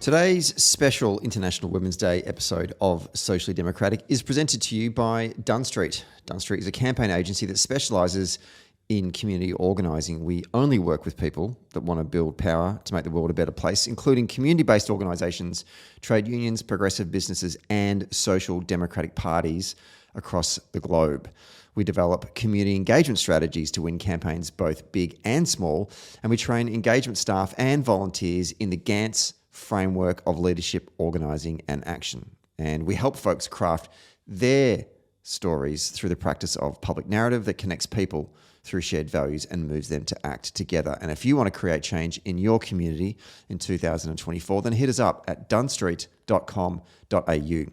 Today's special International Women's Day episode of Socially Democratic is presented to you by Dunn. Dunn is a campaign agency that specialises in community organising. We only work with people that want to build power to make the world a better place, including community-based organisations, trade unions, progressive businesses and social democratic parties across the globe. We develop community engagement strategies to win campaigns both big and small, and we train engagement staff and volunteers in the Gantz framework of leadership, organising and action. And we help folks craft their stories through the practice of public narrative that connects people through shared values and moves them to act together. And if you want to create change in your community in 2024, then hit us up at dunnstreet.com.au.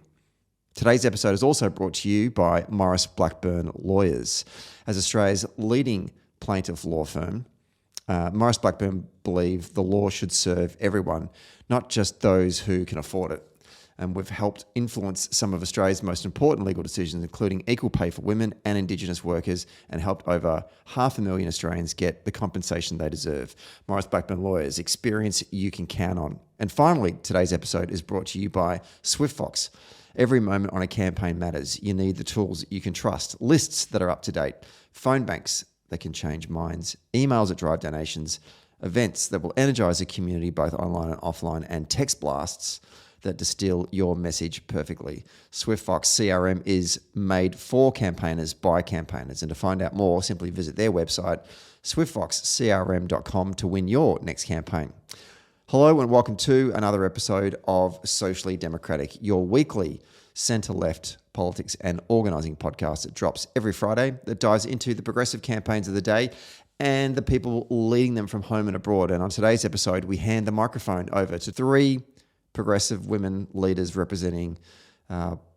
Today's episode is also brought to you by Maurice Blackburn Lawyers. As Australia's leading plaintiff law firm, Maurice Blackburn believe the law should serve everyone, not just those who can afford it. And we've helped influence some of Australia's most important legal decisions, including equal pay for women and Indigenous workers, and helped over 500,000 Australians get the compensation they deserve. Maurice Blackburn Lawyers, experience you can count on. And finally, today's episode is brought to you by SwiftFox. Every moment on a campaign matters. You need the tools you can trust, lists that are up to date, phone banks that can change minds, emails that drive donations, events that will energise a community both online and offline, and text blasts that distill your message perfectly. SwiftFox CRM is made for campaigners by campaigners. And to find out more, simply visit their website, swiftfoxcrm.com, to win your next campaign. Hello and welcome to another episode of Socially Democratic, your weekly centre-left politics and organising podcast that drops every Friday, that dives into the progressive campaigns of the day and the people leading them from home and abroad. And on today's episode, we hand the microphone over to three progressive women leaders representing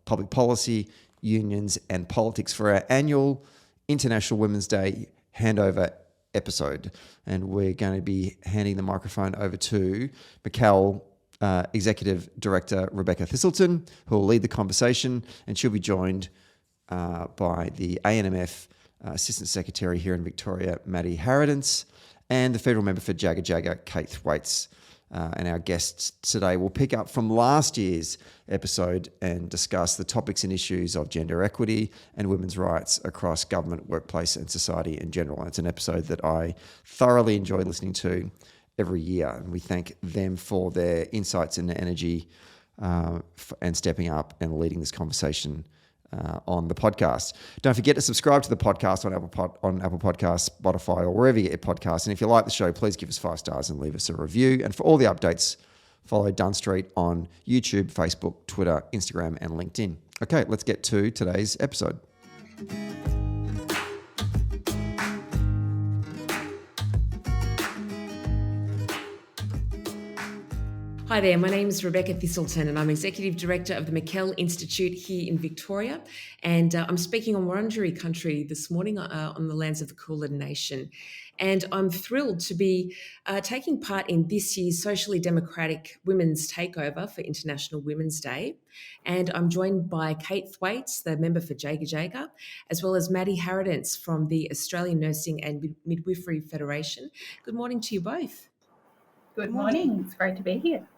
public policy, unions and politics for our annual International Women's Day handover episode. And we're going to be handing the microphone over to McKell Executive Director Rebecca Thistleton, who will lead the conversation, and she'll be joined by the ANMF Assistant Secretary here in Victoria, Maddie Harradence, and the Federal Member for Jajajaga, Kate Thwaites. And our guests today will pick up from last year's episode and discuss the topics and issues of gender equity and women's rights across government, workplace and society in general. And it's an episode that I thoroughly enjoy listening to every year. And we thank them for their insights and their energy and stepping up and leading this conversation on the podcast. Don't forget to subscribe to the podcast on Apple Podcasts, Spotify, or wherever you get your podcasts. And if you like the show, please give us 5 stars and leave us a review. And for all the updates, follow Dunn Street on YouTube, Facebook, Twitter, Instagram, and LinkedIn. Okay, let's get to today's episode. Hi there, my name is Rebecca Thistleton and I'm Executive Director of the McKell Institute here in Victoria, and I'm speaking on Wurundjeri country this morning on the lands of the Kulin Nation. And I'm thrilled to be taking part in this year's Socially Democratic Women's Takeover for International Women's Day. And I'm joined by Kate Thwaites, the member for Jajajaga, as well as Maddie Harradence from the Australian Nursing and Midwifery Federation. Good morning to you both. Good morning. It's great to be here.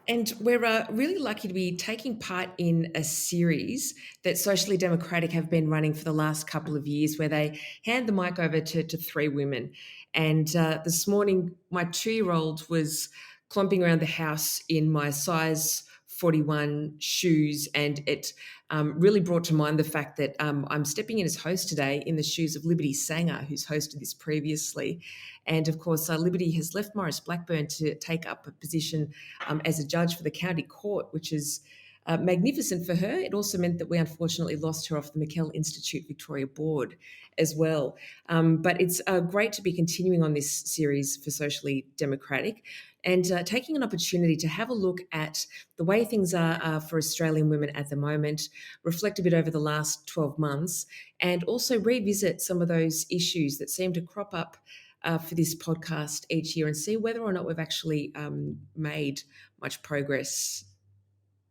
And we're really lucky to be taking part in a series that Socially Democratic have been running for the last couple of years, where they hand the mic over to 3 women. And this morning, my 2-year-old was clomping around the house in my size 41 shoes, and it really brought to mind the fact that I'm stepping in as host today in the shoes of Liberty Sanger, who's hosted this previously. And of course, Liberty has left Maurice Blackburn to take up a position as a judge for the county court, which is magnificent for her. It also meant that we unfortunately lost her off the McKell Institute Victoria board as well. But it's great to be continuing on this series for Socially Democratic and taking an opportunity to have a look at the way things are for Australian women at the moment, reflect a bit over the last 12 months, and also revisit some of those issues that seem to crop up for this podcast each year and see whether or not we've actually made much progress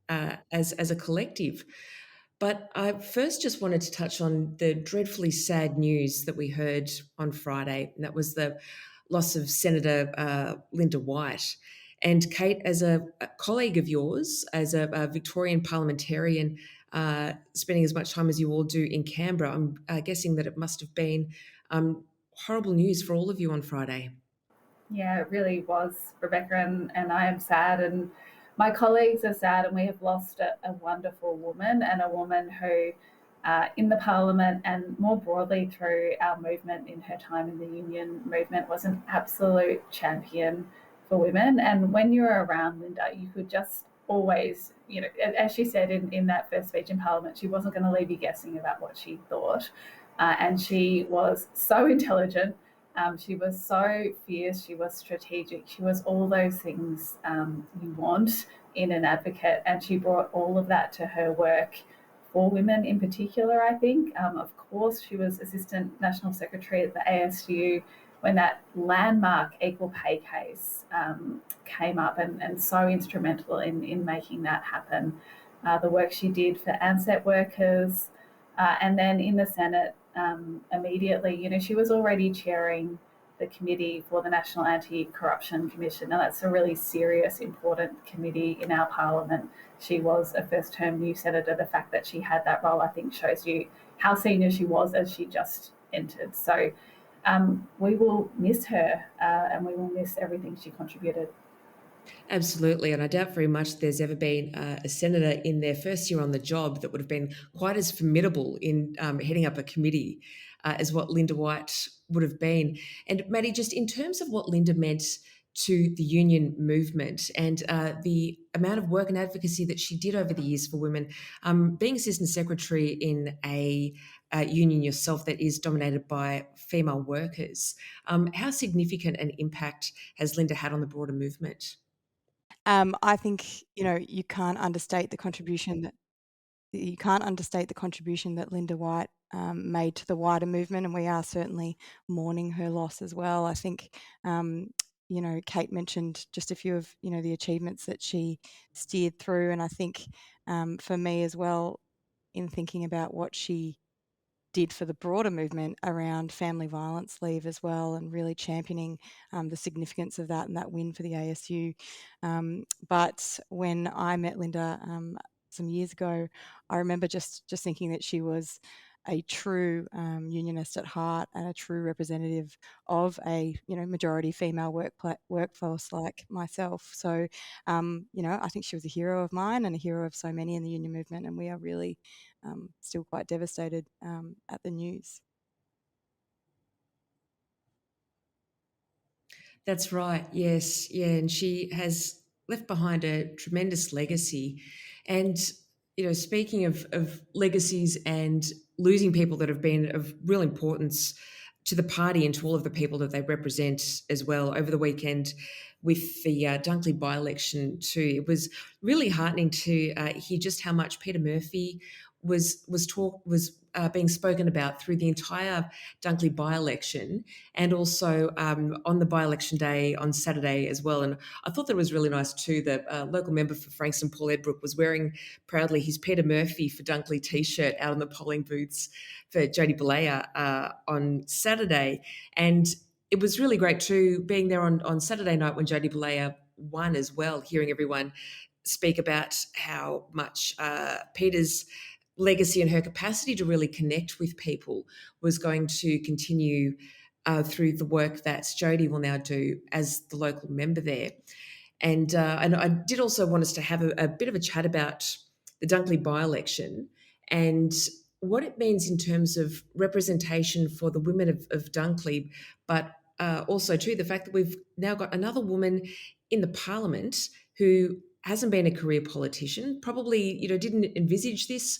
as a collective. But I first just wanted to touch on the dreadfully sad news that we heard on Friday, and that was the loss of Senator Linda White. And Kate, as a colleague of yours, as a Victorian parliamentarian, spending as much time as you all do in Canberra, I'm guessing that it must have been horrible news for all of you on Friday. Yeah, it really was, Rebecca, and I am sad, and my colleagues are sad, and we have lost a wonderful woman, and a woman who, in the Parliament and more broadly through our movement in her time in the union movement, was an absolute champion for women. And when you were around Linda, you could just always, as she said in that first speech in Parliament, she wasn't going to leave you guessing about what she thought. And she was so intelligent. She was so fierce, she was strategic, she was all those things you want in an advocate, and she brought all of that to her work for women in particular, I think. Of course, she was Assistant National Secretary at the ASU when that landmark equal pay case came up, and so instrumental in making that happen. The work she did for ANZET workers, and then in the Senate, immediately, she was already chairing the committee for the National Anti-Corruption Commission. Now, that's a really serious, important committee in our Parliament. She was a first-term new senator. The fact that she had that role, I think, shows you how senior she was as she just entered. So we will miss her, and we will miss everything she contributed. Absolutely, and I doubt very much there's ever been a senator in their first year on the job that would have been quite as formidable in heading up a committee as what Linda White would have been. And Maddie, just in terms of what Linda meant to the union movement and the amount of work and advocacy that she did over the years for women, being Assistant Secretary in a union yourself that is dominated by female workers, how significant an impact has Linda had on the broader movement? I think you can't understate the contribution that Linda White made to the wider movement, and we are certainly mourning her loss as well. I think Kate mentioned just a few of the achievements that she steered through, and I think for me as well, in thinking about what she did for the broader movement around family violence leave as well, and really championing the significance of that and that win for the ASU. But when I met Linda some years ago, I remember just thinking that she was a true unionist at heart and a true representative of a majority female workforce like myself. So I think she was a hero of mine and a hero of so many in the union movement, and we are really still quite devastated at the news. That's right. Yes. Yeah. And she has left behind a tremendous legacy. And, speaking of legacies and losing people that have been of real importance to the party and to all of the people that they represent as well over the weekend with the Dunkley by-election too, it was really heartening to hear just how much Peter Murphy was being spoken about through the entire Dunkley by-election, and also on the by-election day on Saturday as well. And I thought that it was really nice too that local member for Frankston, Paul Edbrook, was wearing proudly his Peter Murphy for Dunkley t-shirt out on the polling booths for Jodie Balea on Saturday. And it was really great too being there on Saturday night when Jodie Balea won as well, hearing everyone speak about how much Peter's legacy and her capacity to really connect with people was going to continue through the work that Jodie will now do as the local member there. And I did also want us to have a bit of a chat about the Dunkley by-election and what it means in terms of representation for the women of Dunkley, but also too the fact that we've now got another woman in the Parliament who hasn't been a career politician, probably didn't envisage this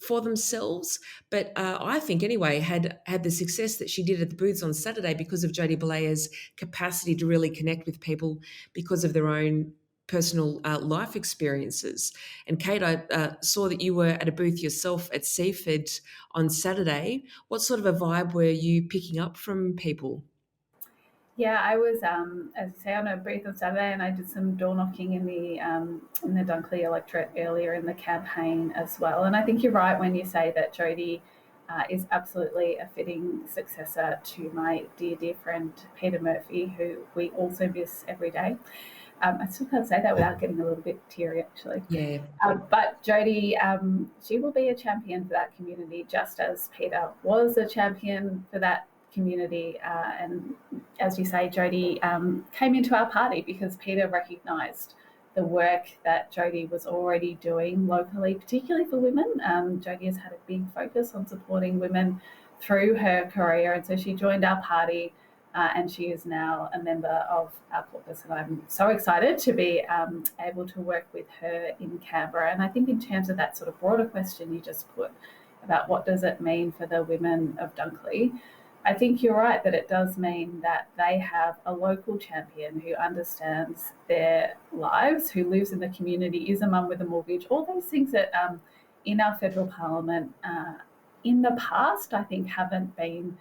for themselves, but I think anyway had the success that she did at the booths on Saturday because of Jodie Balaya's capacity to really connect with people because of their own personal life experiences. And Kate, I saw that you were at a booth yourself at Seaford on Saturday. What sort of a vibe were you picking up from people? Yeah, I was, as you say, on a booth on Saturday, and I did some door knocking in the Dunkley electorate earlier in the campaign as well. And I think you're right when you say that Jodie is absolutely a fitting successor to my dear, dear friend Peter Murphy, who we also miss every day. I still can't say that without getting a little bit teary, actually. Yeah. But Jodie, she will be a champion for that community, just as Peter was a champion for that community. And as you say, Jodie came into our party because Peter recognised the work that Jodie was already doing locally, particularly for women. Jodie has had a big focus on supporting women through her career, and so she joined our party. And she is now a member of our caucus, and I'm so excited to be able to work with her in Canberra. And I think in terms of that sort of broader question you just put about what does it mean for the women of Dunkley, I think you're right that it does mean that they have a local champion who understands their lives, who lives in the community, is a mum with a mortgage, all those things that in our federal parliament in the past I think haven't been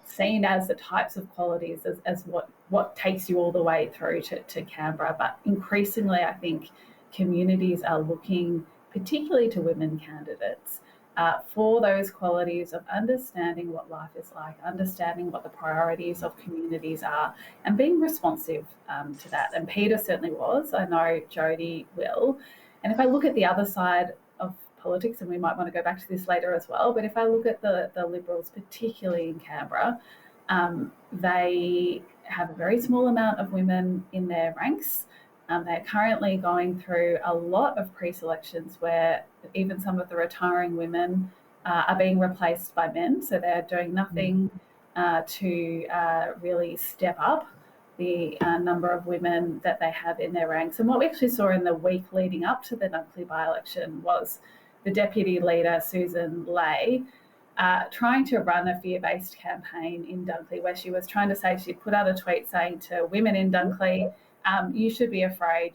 seen as the types of qualities as what takes you all the way through to Canberra. But increasingly, I think communities are looking particularly to women candidates for those qualities of understanding what life is like, understanding what the priorities of communities are, and being responsive to that. And Peter certainly was. I know Jodie will. And if I look at the other side of politics, and we might want to go back to this later as well, but if I look at the Liberals, particularly in Canberra, they have a very small amount of women in their ranks. They're currently going through a lot of pre-selections where even some of the retiring women are being replaced by men, so they're doing nothing to really step up the number of women that they have in their ranks. And what we actually saw in the week leading up to the Dunkley by-election was the deputy leader, Susan Lay, trying to run a fear-based campaign in Dunkley, where she was trying to say, she'd put out a tweet saying to women in Dunkley, you should be afraid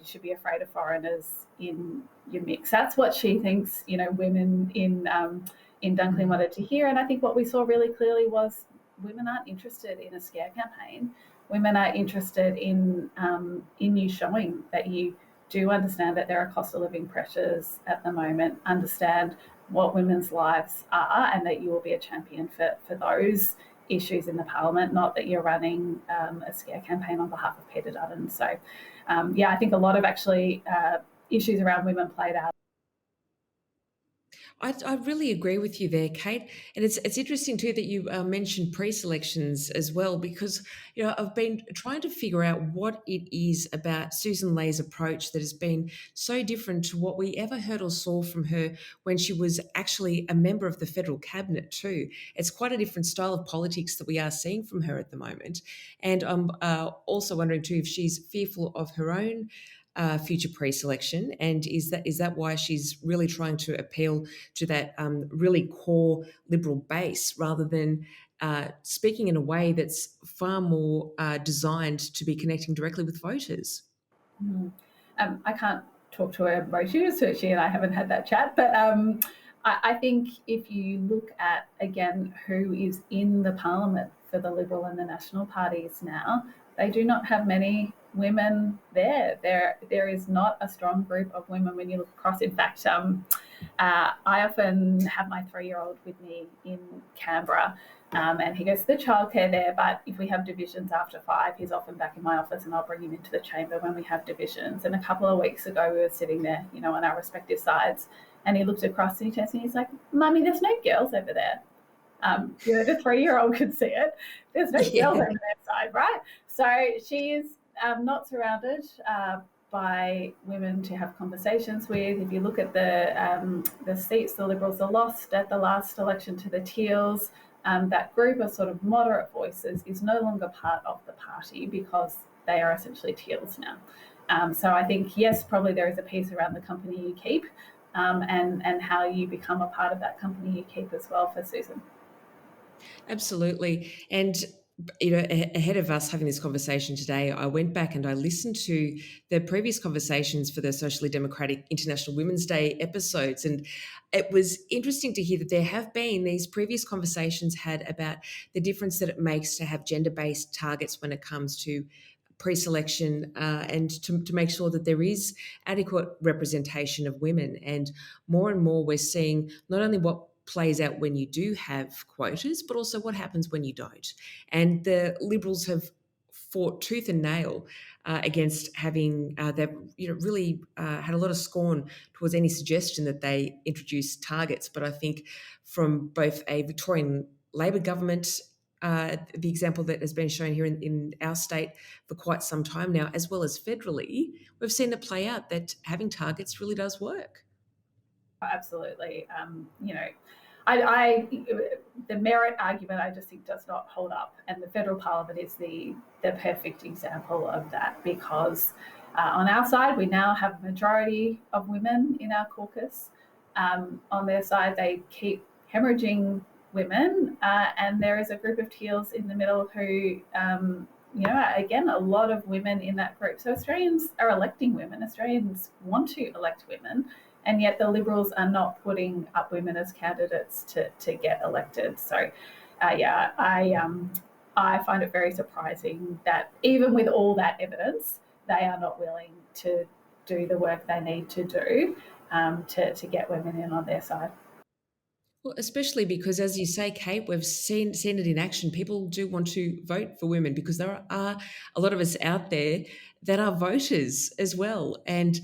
of foreigners in your mix. That's what she thinks, women in Dunkley wanted to hear. And I think what we saw really clearly was women aren't interested in a scare campaign. Women are interested in you showing that you do understand that there are cost of living pressures at the moment, understand what women's lives are, and that you will be a champion for those issues in the parliament, not that you're running a scare campaign on behalf of Peter Dunn. So, I think a lot of actually issues around women played out. I really agree with you there, Kate. And it's interesting too that you mentioned pre-selections as well, because I've been trying to figure out what it is about Susan Lay's approach that has been so different to what we ever heard or saw from her when she was actually a member of the federal cabinet too. It's quite a different style of politics that we are seeing from her at the moment. And I'm also wondering too if she's fearful of her own future pre-selection, and is that why she's really trying to appeal to that really core Liberal base rather than speaking in a way that's far more designed to be connecting directly with voters? I can't talk to her motives, so she and I haven't had that chat, but I think if you look at, again, who is in the parliament for the Liberal and the National parties now, they do not have many women there. There is not a strong group of women when you look across. In fact, I often have my 3-year-old with me in Canberra, and he goes to the childcare there, but if we have divisions after 5, he's often back in my office, and I'll bring him into the chamber when we have divisions. And a couple of weeks ago, we were sitting there, on our respective sides, and he looked across and he turns to me, he's like, "Mummy, there's no girls over there." The 3-year-old could see it. There's no girls over that side, right? So she is not surrounded by women to have conversations with. If you look at the seats the Liberals are lost at the last election to the Teals, that group of sort of moderate voices is no longer part of the party because they are essentially Teals now. So I think, yes, probably there is a piece around the company you keep and how you become a part of that company you keep as well for Susan. Absolutely. And ahead of us having this conversation today, I went back and I listened to the previous conversations for the Socially Democratic International Women's Day episodes. And it was interesting to hear that there have been these previous conversations had about the difference that it makes to have gender-based targets when it comes to pre-selection and to make sure that there is adequate representation of women. And more we're seeing not only what plays out when you do have quotas, but also what happens when you don't. And the Liberals have fought tooth and nail against having they've really had a lot of scorn towards any suggestion that they introduce targets. But I think from both a Victorian Labor government, the example that has been shown here in our state for quite some time now, as well as federally, we've seen it play out that having targets really does work. Absolutely. I the merit argument I just think does not hold up, and the federal parliament is the perfect example of that, because on our side we now have a majority of women in our caucus. On their side they keep hemorrhaging women, and there is a group of teals in the middle who again, a lot of women in that group. So Australians are electing women. Australians want to elect women, and yet the Liberals are not putting up women as candidates to get elected. So, I find it very surprising that even with all that evidence, they are not willing to do the work they need to do to get women in on their side. Well, especially because, as you say, Kate, we've seen it in action. People do want to vote for women because there are a lot of us out there that are voters as well. And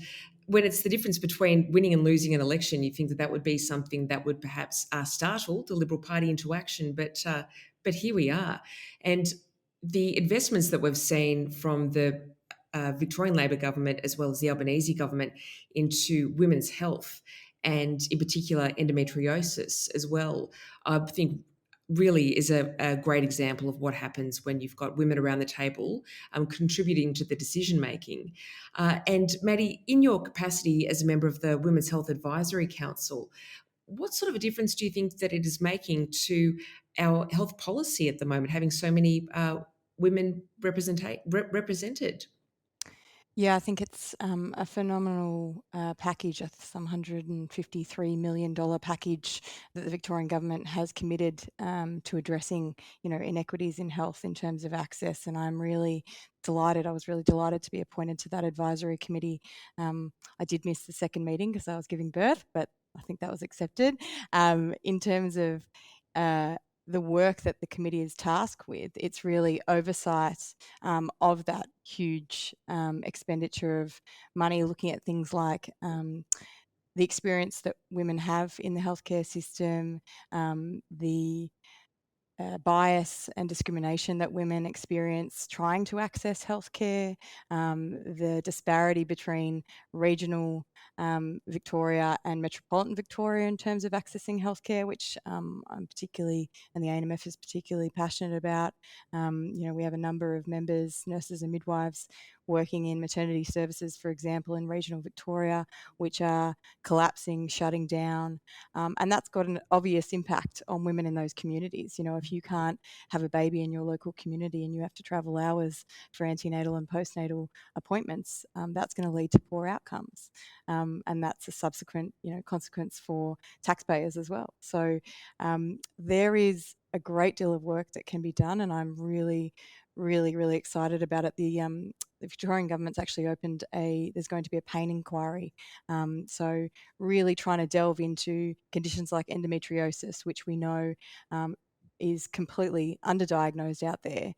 when it's the difference between winning and losing an election, you think that would be something that would perhaps startle the Liberal Party into action. But here we are. And the investments that we've seen from the Victorian Labor government as well as the Albanese government into women's health, and in particular endometriosis as well, I think really is a great example of what happens when you've got women around the table contributing to the decision making. And Maddie, in your capacity as a member of the Women's Health Advisory Council, what sort of a difference do you think that it is making to our health policy at the moment, having so many women represented? Yeah, I think it's a phenomenal package, some $153 million package that the Victorian government has committed to addressing, inequities in health in terms of access. And I'm really delighted. I was really delighted to be appointed to that advisory committee. I did miss the second meeting because I was giving birth, but I think that was accepted. In terms of the work that the committee is tasked with, it's really oversight of that huge expenditure of money, looking at things like the experience that women have in the healthcare system, the bias and discrimination that women experience trying to access healthcare, the disparity between regional Victoria and metropolitan Victoria in terms of accessing healthcare, which I'm particularly, and the ANMF is particularly passionate about. We have a number of members, nurses and midwives, working in maternity services, for example, in regional Victoria, which are collapsing, shutting down. And that's got an obvious impact on women in those communities. If you can't have a baby in your local community and you have to travel hours for antenatal and postnatal appointments, that's going to lead to poor outcomes. And that's a subsequent, consequence for taxpayers as well. So there is a great deal of work that can be done, and I'm really, really, really excited about it. The Victorian government's actually opened there's going to be a pain inquiry. So really trying to delve into conditions like endometriosis, which we know is completely underdiagnosed out there,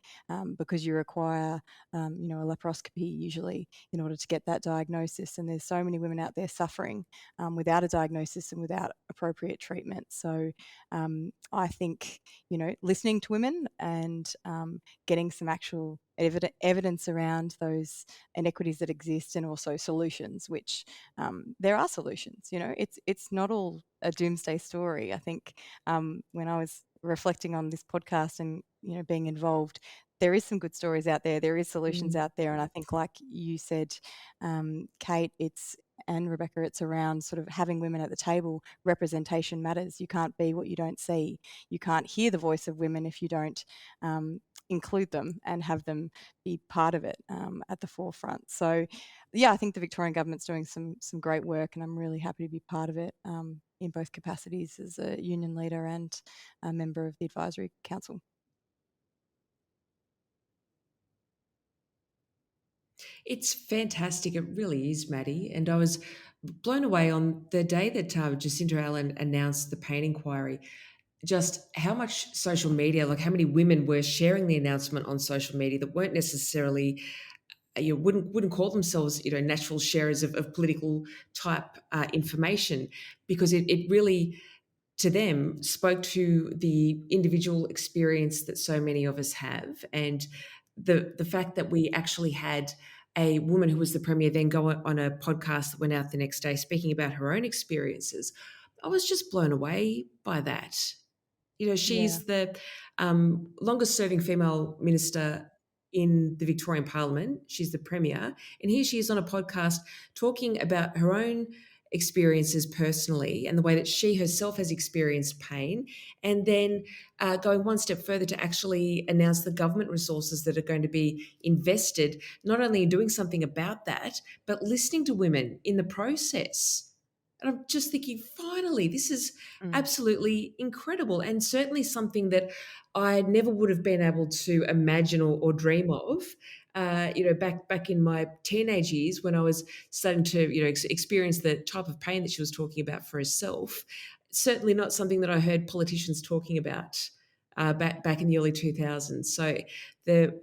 because you require, a laparoscopy usually in order to get that diagnosis. And there's so many women out there suffering without a diagnosis and without appropriate treatment. So I think, listening to women and getting some actual evidence around those inequities that exist, and also solutions, which there are solutions. It's not all a doomsday story. I think when I was reflecting on this podcast and being involved, there is some good stories out there is solutions out there, and I think, like you said, Kate, and Rebecca, it's around sort of having women at the table. Representation matters. You can't be what you don't see. You can't hear the voice of women if you don't include them and have them be part of it at the forefront. So yeah, I think the Victorian government's doing some great work, and I'm really happy to be part of it in both capacities as a union leader and a member of the advisory council. It's fantastic. It really is, Maddie. And I was blown away on the day that Jacinta Allen announced the pain inquiry, just how much social media, like how many women were sharing the announcement on social media that weren't necessarily wouldn't call themselves natural sharers of political type information, because it really, to them, spoke to the individual experience that so many of us have, and the fact that we actually had a woman who was the Premier then go on a podcast that went out the next day speaking about her own experiences. I was just blown away by that. She's the longest serving female minister in the Victorian Parliament. She's the Premier. And here she is on a podcast talking about her own experiences personally and the way that she herself has experienced pain, and then going one step further to actually announce the government resources that are going to be invested, not only in doing something about that, but listening to women in the process. And I'm just thinking, finally, this is absolutely incredible, and certainly something that I never would have been able to imagine or dream of, back in my teenage years when I was starting to, experience the type of pain that she was talking about for herself. Certainly not something that I heard politicians talking about back in the early 2000s. So the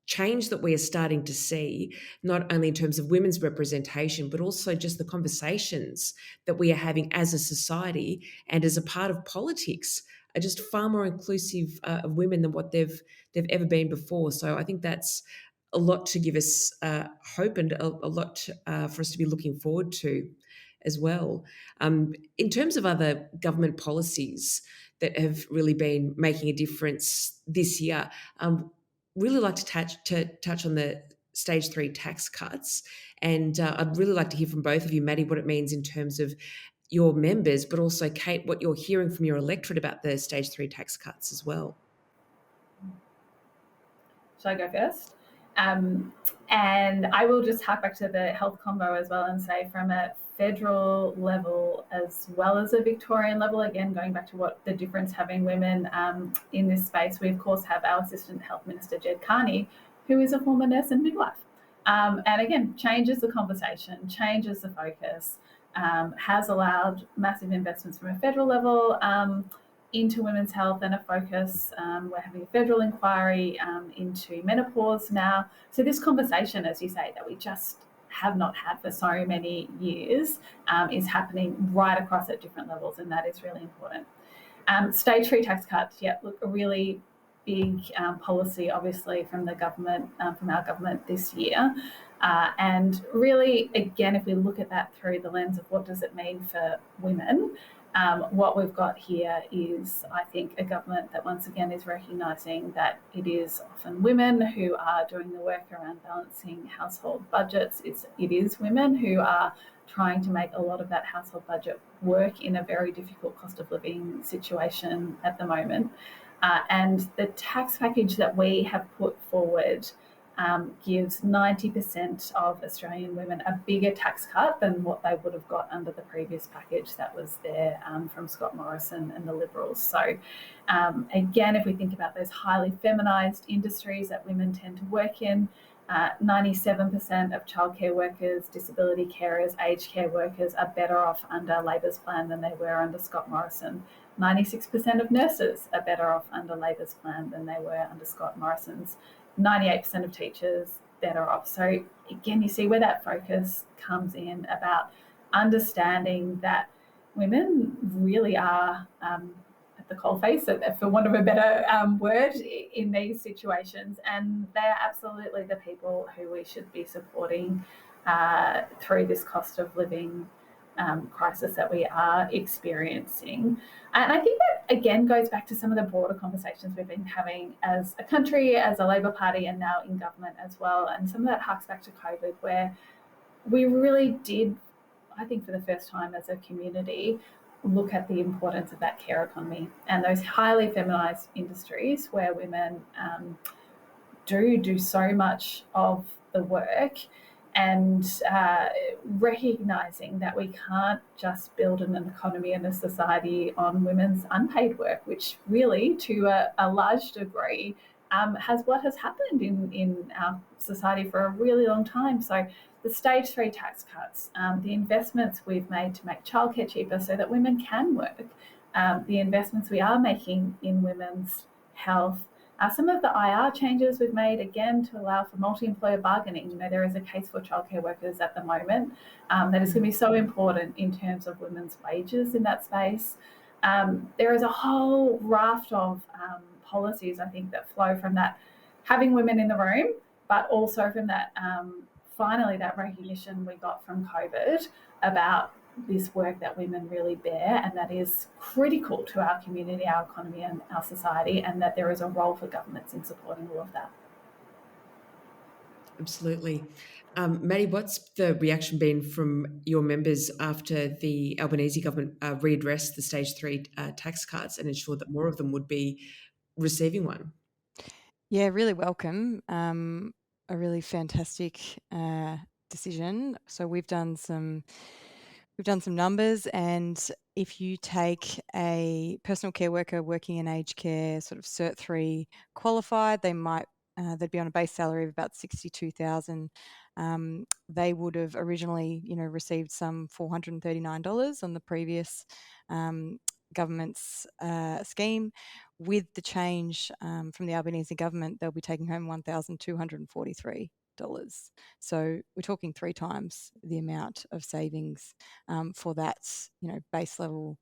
change that we are starting to see, not only in terms of women's representation, but also just the conversations that we are having as a society and as a part of politics, are just far more inclusive of women than what they've ever been before. So I think that's a lot to give us hope, and a lot for us to be looking forward to as well. In terms of other government policies that have really been making a difference this year, really like to touch on the stage 3 tax cuts, and I'd really like to hear from both of you, Maddie, what it means in terms of your members, but also Kate, what you're hearing from your electorate about the stage 3 tax cuts as well. Shall I go first? And I will just hark back to the health combo as well and say, from a federal level as well as a Victorian level, again, going back to what the difference having women in this space, we of course have our Assistant Health Minister, Jed Carney, who is a former nurse and midwife. And again, changes the conversation, changes the focus, has allowed massive investments from a federal level into women's health and a focus. We're having a federal inquiry into menopause now. So this conversation, as you say, that we just have not had for so many years is happening right across at different levels, and that is really important. Stage 3 tax cuts, look, a really big policy, obviously, from the government, from our government this year. And really, again, if we look at that through the lens of what does it mean for women, what we've got here is, I think, a government that once again is recognising that it is often women who are doing the work around balancing household budgets. It is women who are trying to make a lot of that household budget work in a very difficult cost of living situation at the moment. And the tax package that we have put forward gives 90% of Australian women a bigger tax cut than what they would have got under the previous package that was there from Scott Morrison and the Liberals. So again, if we think about those highly feminised industries that women tend to work in, 97% of childcare workers, disability carers, aged care workers are better off under Labor's plan than they were under Scott Morrison. 96% of nurses are better off under Labor's plan than they were under Scott Morrison's. 98% of teachers better off. So again, you see where that focus comes in about understanding that women really are at the coalface, for want of a better word, in these situations, and they're absolutely the people who we should be supporting through this cost of living crisis that we are experiencing. And I think that, again, goes back to some of the broader conversations we've been having as a country, as a Labor Party, and now in government as well. And some of that harks back to COVID, where we really did, I think for the first time as a community, look at the importance of that care economy and those highly feminised industries where women do so much of the work, and recognising that we can't just build an economy and a society on women's unpaid work, which really, to a large degree, has happened in our society for a really long time. So the stage 3 tax cuts, the investments we've made to make childcare cheaper so that women can work, the investments we are making in women's health, Some of the IR changes we've made, again, to allow for multi-employer bargaining. You know, there is a case for childcare workers at the moment that is going to be so important in terms of women's wages in that space. There is a whole raft of policies, I think, that flow from that, having women in the room, but also from that, finally, that recognition we got from COVID about this work that women really bear, and that is critical to our community, our economy and our society, and that there is a role for governments in supporting all of that. Absolutely. Maddie, what's the reaction been from your members after the Albanese government readdressed the stage 3 tax cuts and ensured that more of them would be receiving one? Yeah, really welcome. A really fantastic decision. So we've done some numbers, and if you take a personal care worker working in aged care, sort of Cert 3 qualified, they'd be on a base salary of about $62,000. They would have originally, received some $439 on the previous government's scheme. With the change from the Albanese government, they'll be taking home $1,243. So we're talking 3 times the amount of savings for that, base level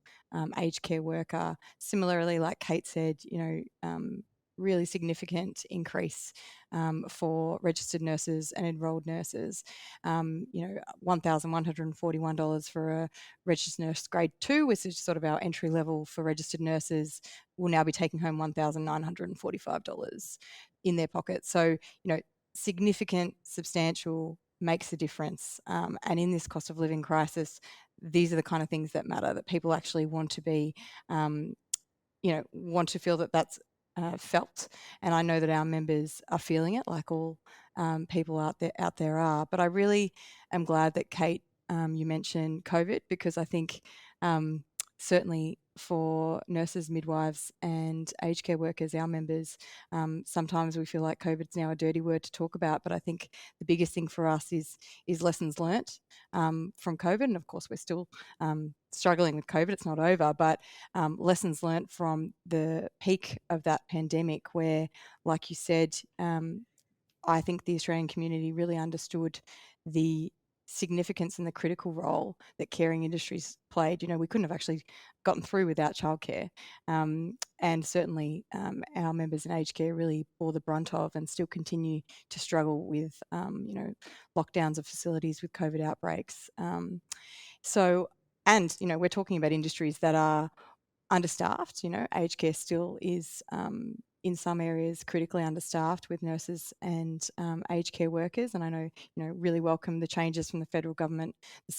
aged care worker. Similarly, like Kate said, really significant increase for registered nurses and enrolled nurses. $1,141 for a registered nurse grade 2, which is sort of our entry level for registered nurses, will now be taking home $1,945 in their pocket. So, significant, substantial, makes a difference. And in this cost of living crisis, these are the kind of things that matter, that people actually want to be, want to feel that that's felt. And I know that our members are feeling it, like all people out there are. But I really am glad that, Kate, you mentioned COVID, because I think certainly for nurses, midwives and aged care workers, our members, sometimes we feel like COVID's now a dirty word to talk about, but I think the biggest thing for us is lessons learnt from COVID. And of course, we're still struggling with COVID, it's not over, but lessons learnt from the peak of that pandemic where, like you said, I think the Australian community really understood the significance and the critical role that caring industries played. We couldn't have actually gotten through without childcare. And certainly our members in aged care really bore the brunt of and still continue to struggle with, lockdowns of facilities with COVID outbreaks. And we're talking about industries that are understaffed. Aged care still is in some areas critically understaffed with nurses and aged care workers. And I know, really welcome the changes from the federal government. The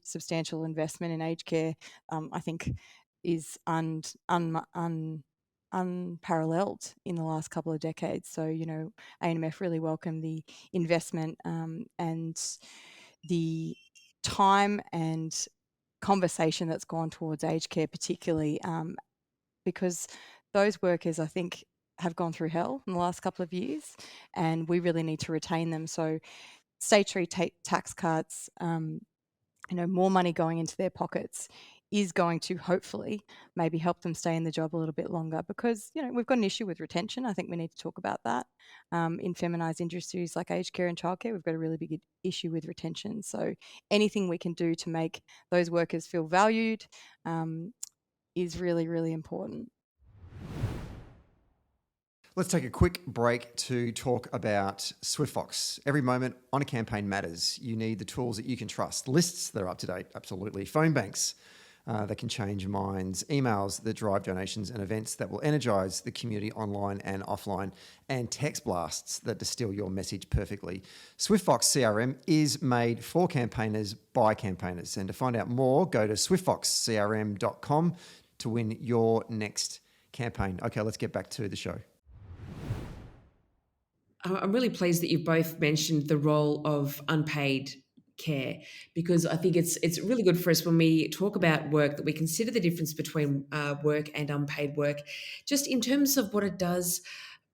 substantial investment in aged care, I think, is unparalleled in the last couple of decades. So, ANMF really welcome the investment and the time and conversation that's gone towards aged care, particularly because those workers, I think, have gone through hell in the last couple of years, and we really need to retain them. So stage 3 tax cuts, more money going into their pockets is going to hopefully maybe help them stay in the job a little bit longer, because, we've got an issue with retention. I think we need to talk about that. In feminised industries like aged care and childcare, we've got a really big issue with retention. So anything we can do to make those workers feel valued is really, really important. Let's take a quick break to talk about SwiftFox. Every moment on a campaign matters. You need the tools that you can trust. Lists that are up to date, absolutely. Phone banks that can change minds. Emails that drive donations, and events that will energise the community online and offline. And text blasts that distill your message perfectly. SwiftFox CRM is made for campaigners by campaigners. And to find out more, go to swiftfoxcrm.com to win your next campaign. Okay, let's get back to the show. I'm really pleased that you've both mentioned the role of unpaid care, because I think it's really good for us when we talk about work that we consider the difference between work and unpaid work, just in terms of what it does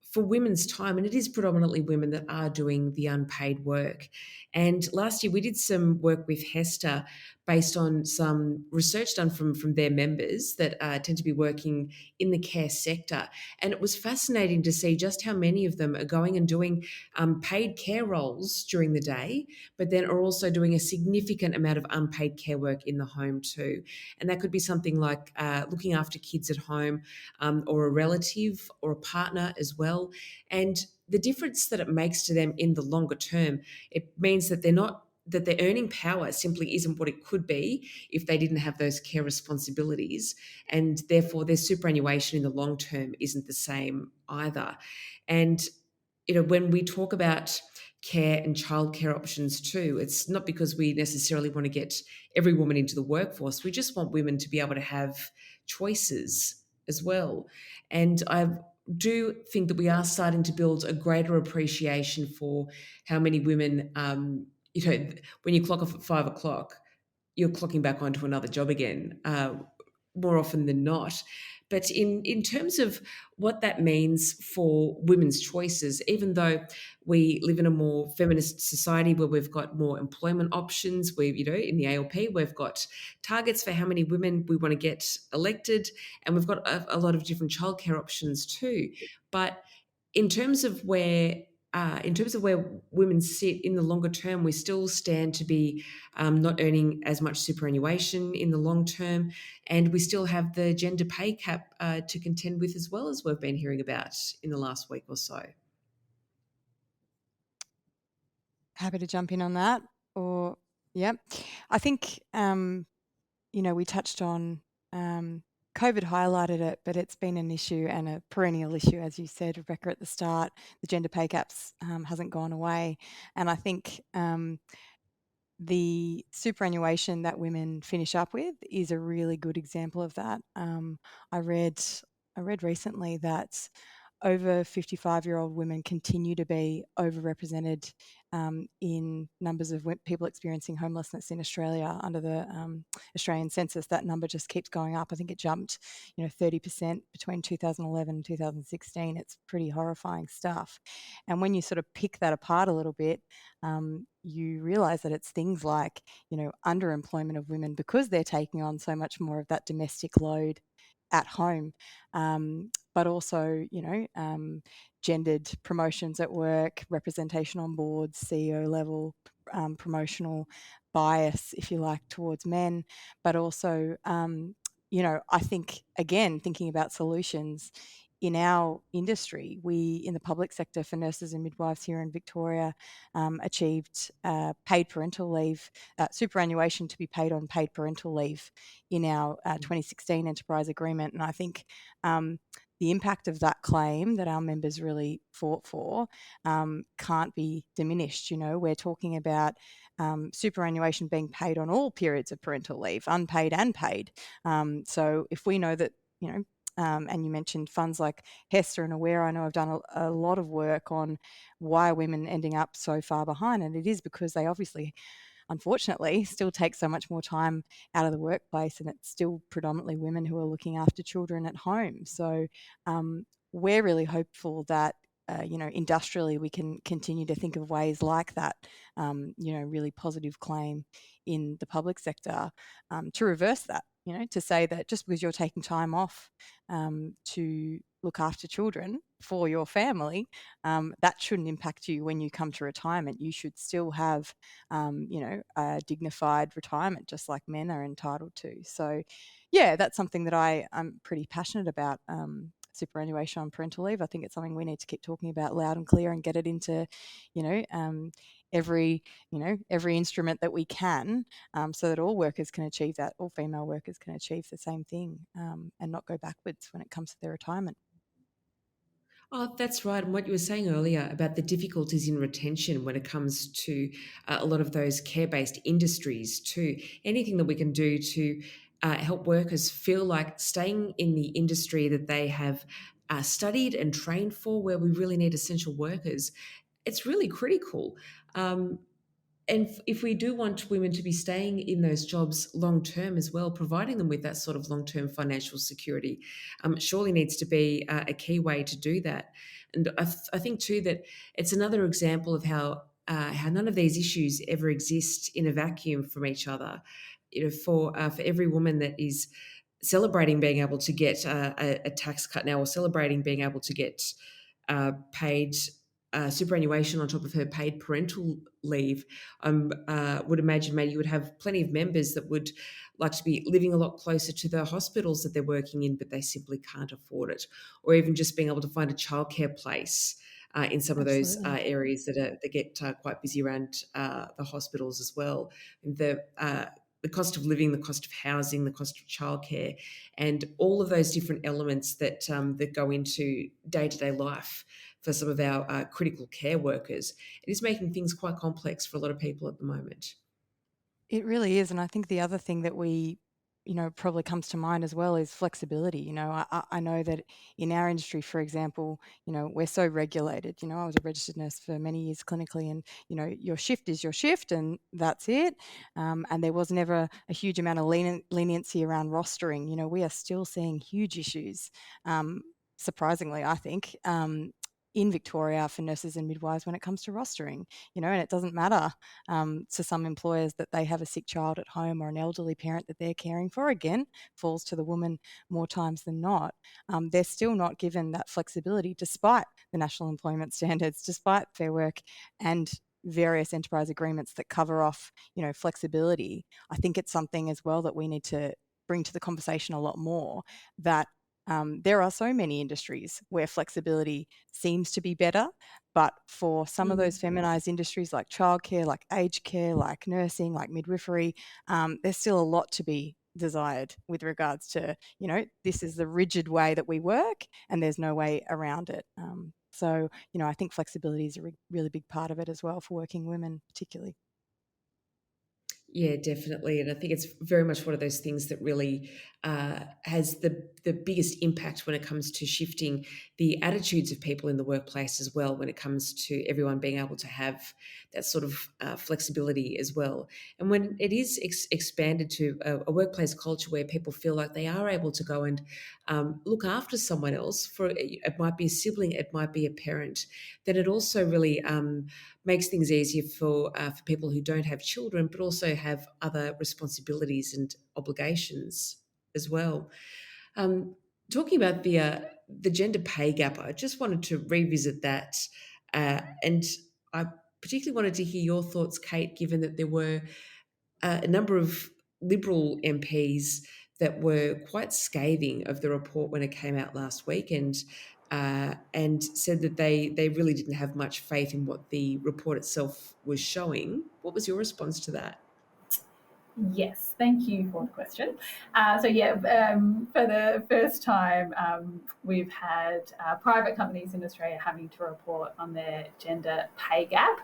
for women's time. And it is predominantly women that are doing the unpaid work. And last year we did some work with Hester based on some research done from their members that tend to be working in the care sector. And it was fascinating to see just how many of them are going and doing paid care roles during the day, but then are also doing a significant amount of unpaid care work in the home too. And that could be something like looking after kids at home, or a relative or a partner as well. And the difference that it makes to them in the longer term, it means that their earning power simply isn't what it could be if they didn't have those care responsibilities, and therefore their superannuation in the long term isn't the same either. And when we talk about care and childcare options too, it's not because we necessarily want to get every woman into the workforce. We just want women to be able to have choices as well. And I do think that we are starting to build a greater appreciation for how many women, when you clock off at 5 o'clock, you're clocking back onto another job again, more often than not. But in terms of what that means for women's choices, even though we live in a more feminist society where we've got more employment options, in the ALP, we've got targets for how many women we want to get elected, and we've got a lot of different childcare options too. But in terms of where women sit in the longer term, we still stand to be not earning as much superannuation in the long term, and we still have the gender pay gap to contend with as well, as we've been hearing about in the last week or so. Happy to jump in on that. I think we touched on COVID highlighted it, but it's been an issue and a perennial issue, as you said, Rebecca, at the start. The gender pay gaps hasn't gone away, and I think the superannuation that women finish up with is a really good example of that. I read recently that over 55-year-old women continue to be overrepresented in numbers of people experiencing homelessness in Australia under the Australian census. That number just keeps going up. I think it jumped 30% between 2011 and 2016. It's pretty horrifying stuff. And when you sort of pick that apart a little bit, you realise that it's things like underemployment of women because they're taking on so much more of that domestic load at home, but also gendered promotions at work, representation on boards, CEO level, promotional bias, if you like, towards men, but also I think, again, thinking about solutions in our industry, we in the public sector for nurses and midwives here in Victoria achieved paid parental leave, superannuation to be paid on paid parental leave in our 2016 enterprise agreement. And I think the impact of that claim that our members really fought for can't be diminished. We're talking about superannuation being paid on all periods of parental leave, unpaid and paid. So if we know that, and you mentioned funds like Hester and Aware, I know I've done a lot of work on why are women ending up so far behind, and it is because they obviously, unfortunately, still take so much more time out of the workplace, and it's still predominantly women who are looking after children at home. So we're really hopeful that industrially we can continue to think of ways like that, really positive claim in the public sector to reverse that, to say that just because you're taking time off to look after children for your family, that shouldn't impact you when you come to retirement. You should still have, a dignified retirement, just like men are entitled to. So, yeah, that's something that I'm pretty passionate about. Superannuation on parental leave. I think it's something we need to keep talking about loud and clear and get it into, every instrument that we can, so that all workers can achieve that, all female workers can achieve the same thing, and not go backwards when it comes to their retirement. Oh, that's right. And what you were saying earlier about the difficulties in retention when it comes to a lot of those care-based industries too. Anything that we can do to help workers feel like staying in the industry that they have studied and trained for, where we really need essential workers, it's really critical. And if we do want women to be staying in those jobs long term as well, providing them with that sort of long term financial security surely needs to be a key way to do that. And I think too that it's another example of how none of these issues ever exist in a vacuum from each other. for every woman that is celebrating being able to get a tax cut now, or celebrating being able to get paid superannuation on top of her paid parental leave, would imagine maybe you would have plenty of members that would like to be living a lot closer to the hospitals that they're working in, but they simply can't afford it, or even just being able to find a childcare place in some of those areas that get quite busy around the hospitals as well. The cost of living, the cost of housing, the cost of childcare, and all of those different elements that go into day-to-day life for some of our critical care workers. It is making things quite complex for a lot of people at the moment. It really is. And I think the other thing that probably comes to mind as well is flexibility. I know that in our industry, for example, we're so regulated. I was a registered nurse for many years clinically, and, your shift is your shift and that's it. And there was never a huge amount of leniency around rostering. We are still seeing huge issues, surprisingly, I think, in Victoria for nurses and midwives when it comes to rostering, and it doesn't matter to some employers that they have a sick child at home or an elderly parent that they're caring for. Again, falls to the woman more times than not. They're still not given that flexibility despite the national employment standards, despite Fair Work and various enterprise agreements that cover off, flexibility. I think it's something as well that we need to bring to the conversation a lot more, that there are so many industries where flexibility seems to be better, but for some of those feminised industries like childcare, like aged care, like nursing, like midwifery, there's still a lot to be desired with regards to, this is the rigid way that we work and there's no way around it. So, I think flexibility is a really big part of it as well for working women particularly. Yeah, definitely. And I think it's very much one of those things that really has the biggest impact when it comes to shifting the attitudes of people in the workplace as well, when it comes to everyone being able to have that sort of flexibility as well. And when it is expanded to a workplace culture where people feel like they are able to go and look after someone else, it might be a sibling, it might be a parent, then it also really makes things easier for people who don't have children, but also have other responsibilities and obligations as well. Talking about the gender pay gap, I just wanted to revisit that, and I particularly wanted to hear your thoughts, Kate, given that there were a number of Liberal MPs that were quite scathing of the report when it came out last week, and said that they really didn't have much faith in what the report itself was showing. What was your response to that? Yes, thank you for the question. For the first time, we've had private companies in Australia having to report on their gender pay gap.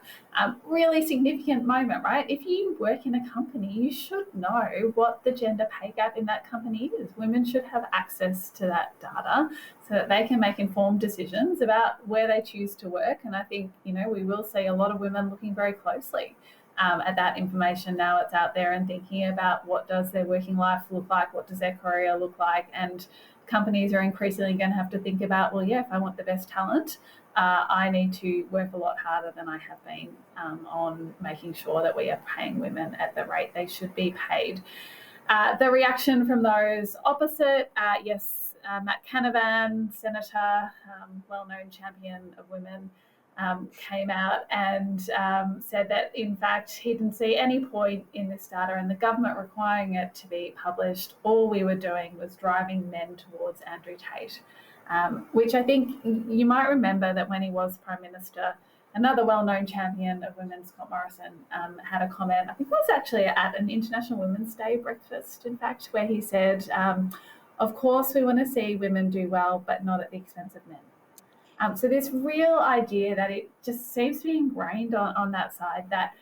Really significant moment, right? If you work in a company, you should know what the gender pay gap in that company is. Women should have access to that data so that they can make informed decisions about where they choose to work. And I think, we will see a lot of women looking very closely at that information now it's out there, and thinking about what does their working life look like, what does their career look like, and companies are increasingly going to have to think about, well, yeah, if I want the best talent, I need to work a lot harder than I have been on making sure that we are paying women at the rate they should be paid. The reaction from those opposite, yes, Matt Canavan, Senator, well-known champion of women, came out and said that, in fact, he didn't see any point in this data and the government requiring it to be published. All we were doing was driving men towards Andrew Tate, which I think you might remember that when he was Prime Minister, another well-known champion of women, Scott Morrison, had a comment, I think it was actually at an International Women's Day breakfast, in fact, where he said, of course we want to see women do well, but not at the expense of men. So this real idea that it just seems to be ingrained on that side, that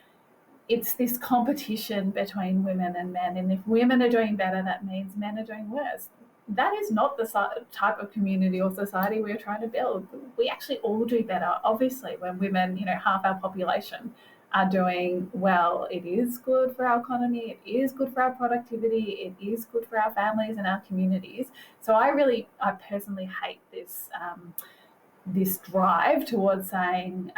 it's this competition between women and men, and if women are doing better, that means men are doing worse. That is not the type of community or society we're trying to build. We actually all do better, obviously, when women, half our population, are doing well. It is good for our economy, it is good for our productivity, it is good for our families and our communities. So I personally hate this drive towards saying,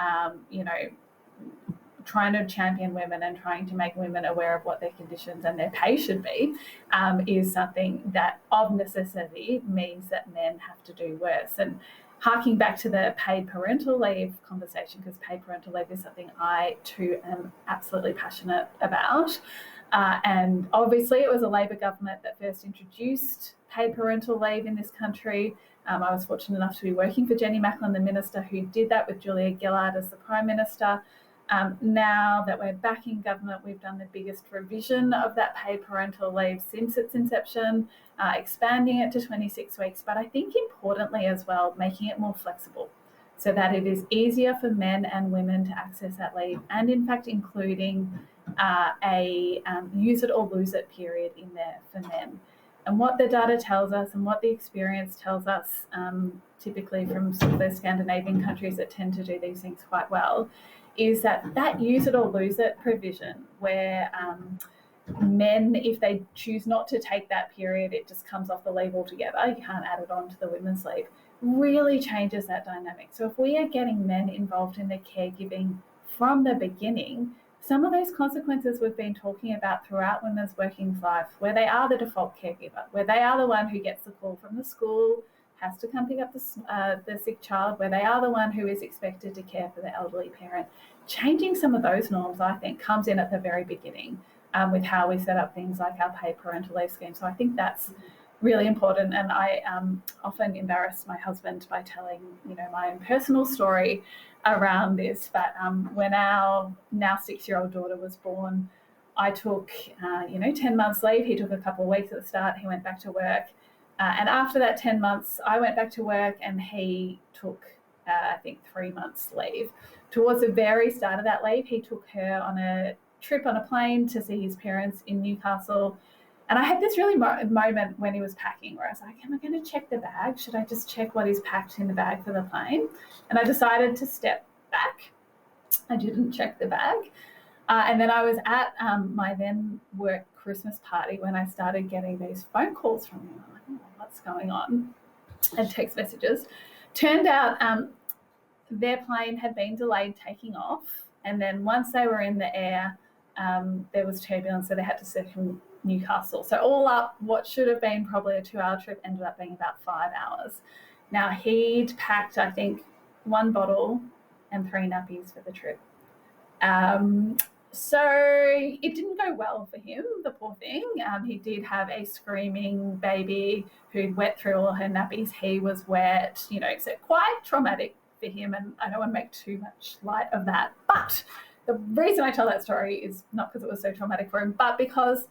trying to champion women and trying to make women aware of what their conditions and their pay should be is something that of necessity means that men have to do worse. And harking back to the paid parental leave conversation, because paid parental leave is something I too am absolutely passionate about. And obviously it was a Labor government that first introduced paid parental leave in this country. I was fortunate enough to be working for Jenny Macklin, the minister, who did that with Julia Gillard as the Prime Minister. Now that we're back in government, we've done the biggest revision of that paid parental leave since its inception, expanding it to 26 weeks, but I think importantly as well, making it more flexible so that it is easier for men and women to access that leave, and in fact including a use it or lose it period in there for men. And what the data tells us and what the experience tells us, typically from some of those Scandinavian countries that tend to do these things quite well, is that use it or lose it provision where men, if they choose not to take that period, it just comes off the leave altogether. You can't add it on to the women's leave. Really changes that dynamic. So if we are getting men involved in the caregiving from the beginning, some of those consequences we've been talking about throughout women's working life, where they are the default caregiver, where they are the one who gets the call from the school, has to come pick up the sick child, where they are the one who is expected to care for the elderly parent. Changing some of those norms, I think, comes in at the very beginning with how we set up things like our paid parental leave scheme. So I think that's really important. And I often embarrass my husband by telling, my own personal story around this. But when our now 6-year-old daughter was born, I took, 10 months leave. He took a couple of weeks at the start. He went back to work. And after that 10 months, I went back to work and he took, 3 months leave. Towards the very start of that leave, he took her on a trip on a plane to see his parents in Newcastle. And I had this really moment when he was packing where I was like, am I going to check the bag? Should I just check what is packed in the bag for the plane? And I decided to step back. I didn't check the bag. And then I was at my then work Christmas party when I started getting these phone calls from him. I'm like, oh, what's going on? And text messages. Turned out their plane had been delayed taking off. And then once they were in the air, there was turbulence, so they had to circle Newcastle. So all up, what should have been probably a 2-hour trip ended up being about 5 hours. Now, he'd packed, I think, 1 bottle and 3 nappies for the trip. So it didn't go well for him, the poor thing. He did have a screaming baby who'd wet through all her nappies. He was wet, so quite traumatic for him. And I don't want to make too much light of that. But the reason I tell that story is not because it was so traumatic for him, but because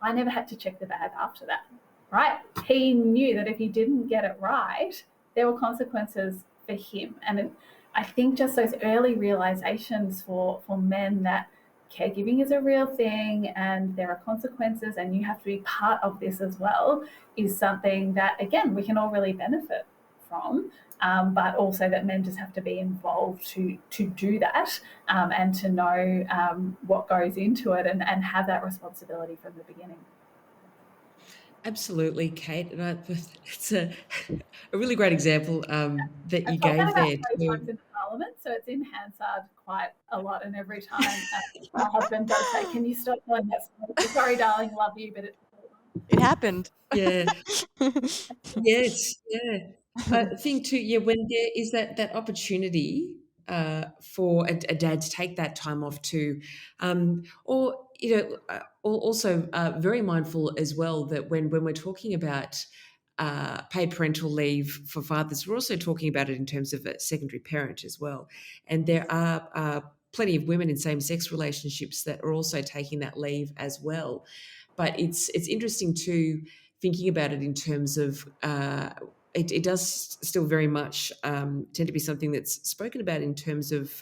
I never had to check the bag after that, right? He knew that if he didn't get it right, there were consequences for him. And I think just those early realizations for men that caregiving is a real thing and there are consequences and you have to be part of this as well is something that, again, we can all really benefit from. But also that men just have to be involved to do that and to know what goes into it and have that responsibility from the beginning. Absolutely, Kate. And it's a really great example that you gave there. Times in the Parliament, so it's in Hansard quite a lot, and every time my husband does say, "Can you stop telling that story? Sorry, darling, love you, but it happened." Yeah. Yes. Yeah. I think too. When there is that opportunity for a dad to take that time off too, or also very mindful as well that when we're talking about paid parental leave for fathers, we're also talking about it in terms of a secondary parent as well. And there are plenty of women in same-sex relationships that are also taking that leave as well. But it's interesting too, thinking about it in terms of it does still very much tend to be something that's spoken about in terms of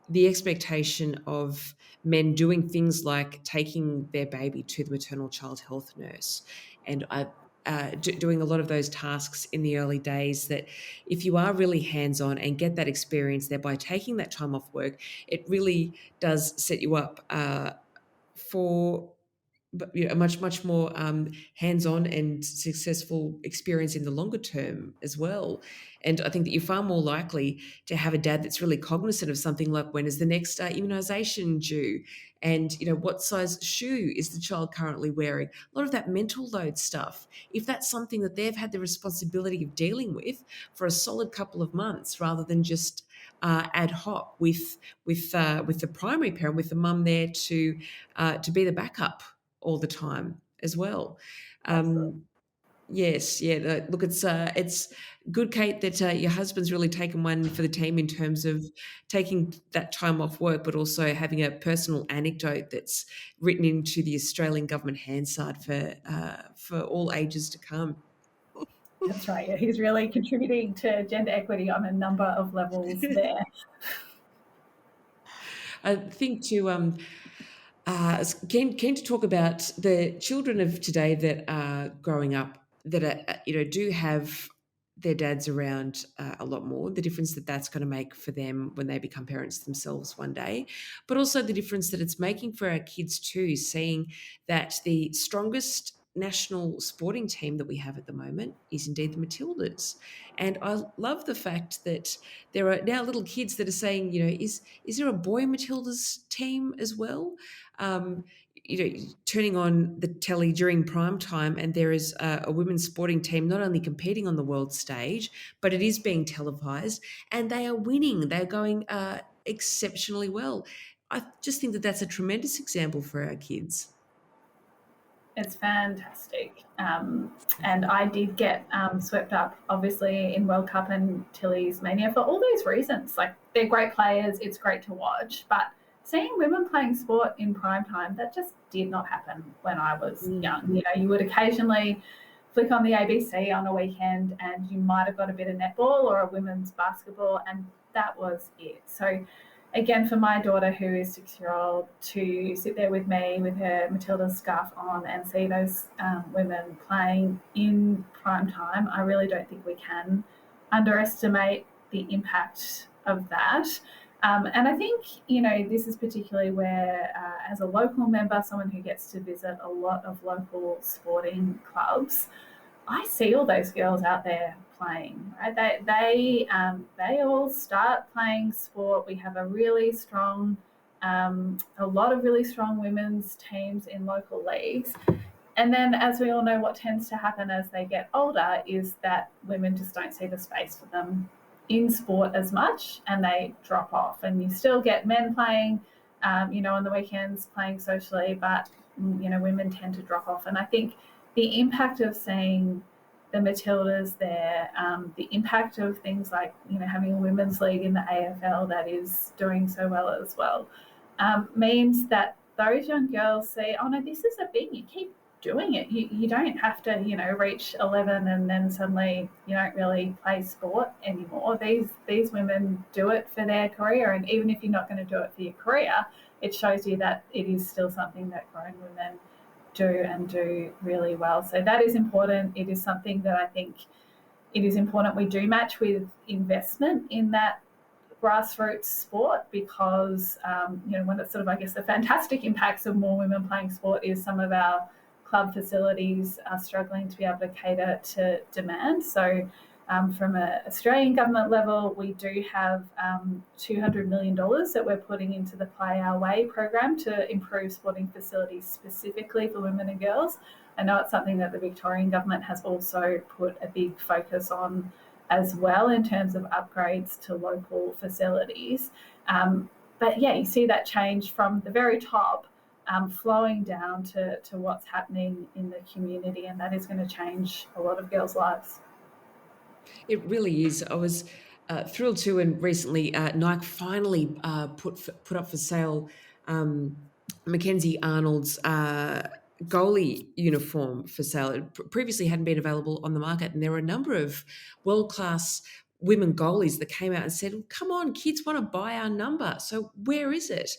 the expectation of men doing things like taking their baby to the maternal child health nurse and doing a lot of those tasks in the early days, that if you are really hands-on and get that experience there by taking that time off work, it really does set you up for but a much more hands-on and successful experience in the longer term as well. And I think that you're far more likely to have a dad that's really cognizant of something like, when is the next immunisation due, and what size shoe is the child currently wearing. A lot of that mental load stuff, if that's something that they've had the responsibility of dealing with for a solid couple of months, rather than just ad hoc with the primary parent, with the mum there to be the backup all the time as well. Yes, yeah. Look, it's good, Kate, that your husband's really taken one for the team in terms of taking that time off work, but also having a personal anecdote that's written into the Australian government Hansard for all ages to come. That's right. Yeah, he's really contributing to gender equity on a number of levels there. I think keen to talk about the children of today that are growing up, that are, do have their dads around a lot more, the difference that that's going to make for them when they become parents themselves one day, but also the difference that it's making for our kids too, seeing that the strongest national sporting team that we have at the moment is indeed the Matildas. And I love the fact that there are now little kids that are saying, is there a boy Matildas team as well? Turning on the telly during prime time, and there is a women's sporting team not only competing on the world stage, but it is being televised, and they are winning. They're going exceptionally well. I just think that that's a tremendous example for our kids. It's fantastic. And I did get swept up, obviously, in World Cup and Tilly's Mania for all those reasons. Like, they're great players. It's great to watch. But seeing women playing sport in prime time, that just did not happen when I was young. You would occasionally flick on the ABC on a weekend and you might have got a bit of netball or a women's basketball, and that was it. So again, for my daughter, who is 6-year-old, to sit there with me with her Matilda scarf on and see those women playing in prime time, I really don't think we can underestimate the impact of that. And I think, this is particularly where, as a local member, someone who gets to visit a lot of local sporting clubs, I see all those girls out there playing. Right? They all start playing sport. We have a really strong, a lot of really strong women's teams in local leagues. And then, as we all know, what tends to happen as they get older is that women just don't see the space for them in sport as much, and they drop off. And you still get men playing, on the weekends, playing socially, but women tend to drop off. And I think the impact of seeing the Matildas there, the impact of things like having a women's league in the AFL that is doing so well as well, means that those young girls say, oh no, this is a thing. You keep doing it. You don't have to reach 11 and then suddenly you don't really play sport anymore. These women do it for their career, and even if you're not going to do it for your career, it shows you that it is still something that growing women do really well. So that is important. It is something that I think it is important we do match with investment in that grassroots sport, because one of sort of, I guess, the fantastic impacts of more women playing sport is some of our club facilities are struggling to be able to cater to demand. So from an Australian government level, we do have $200 million that we're putting into the Play Our Way program to improve sporting facilities specifically for women and girls. I know it's something that the Victorian government has also put a big focus on as well in terms of upgrades to local facilities. But yeah, you see that change from the very top flowing down to what's happening in the community, and that is going to change a lot of girls' lives. It really is. I was thrilled too, and recently Nike finally put up for sale Mackenzie Arnold's goalie uniform for sale. It previously hadn't been available on the market, and there were a number of world-class women goalies that came out and said, come on, kids want to buy our number, so where is it?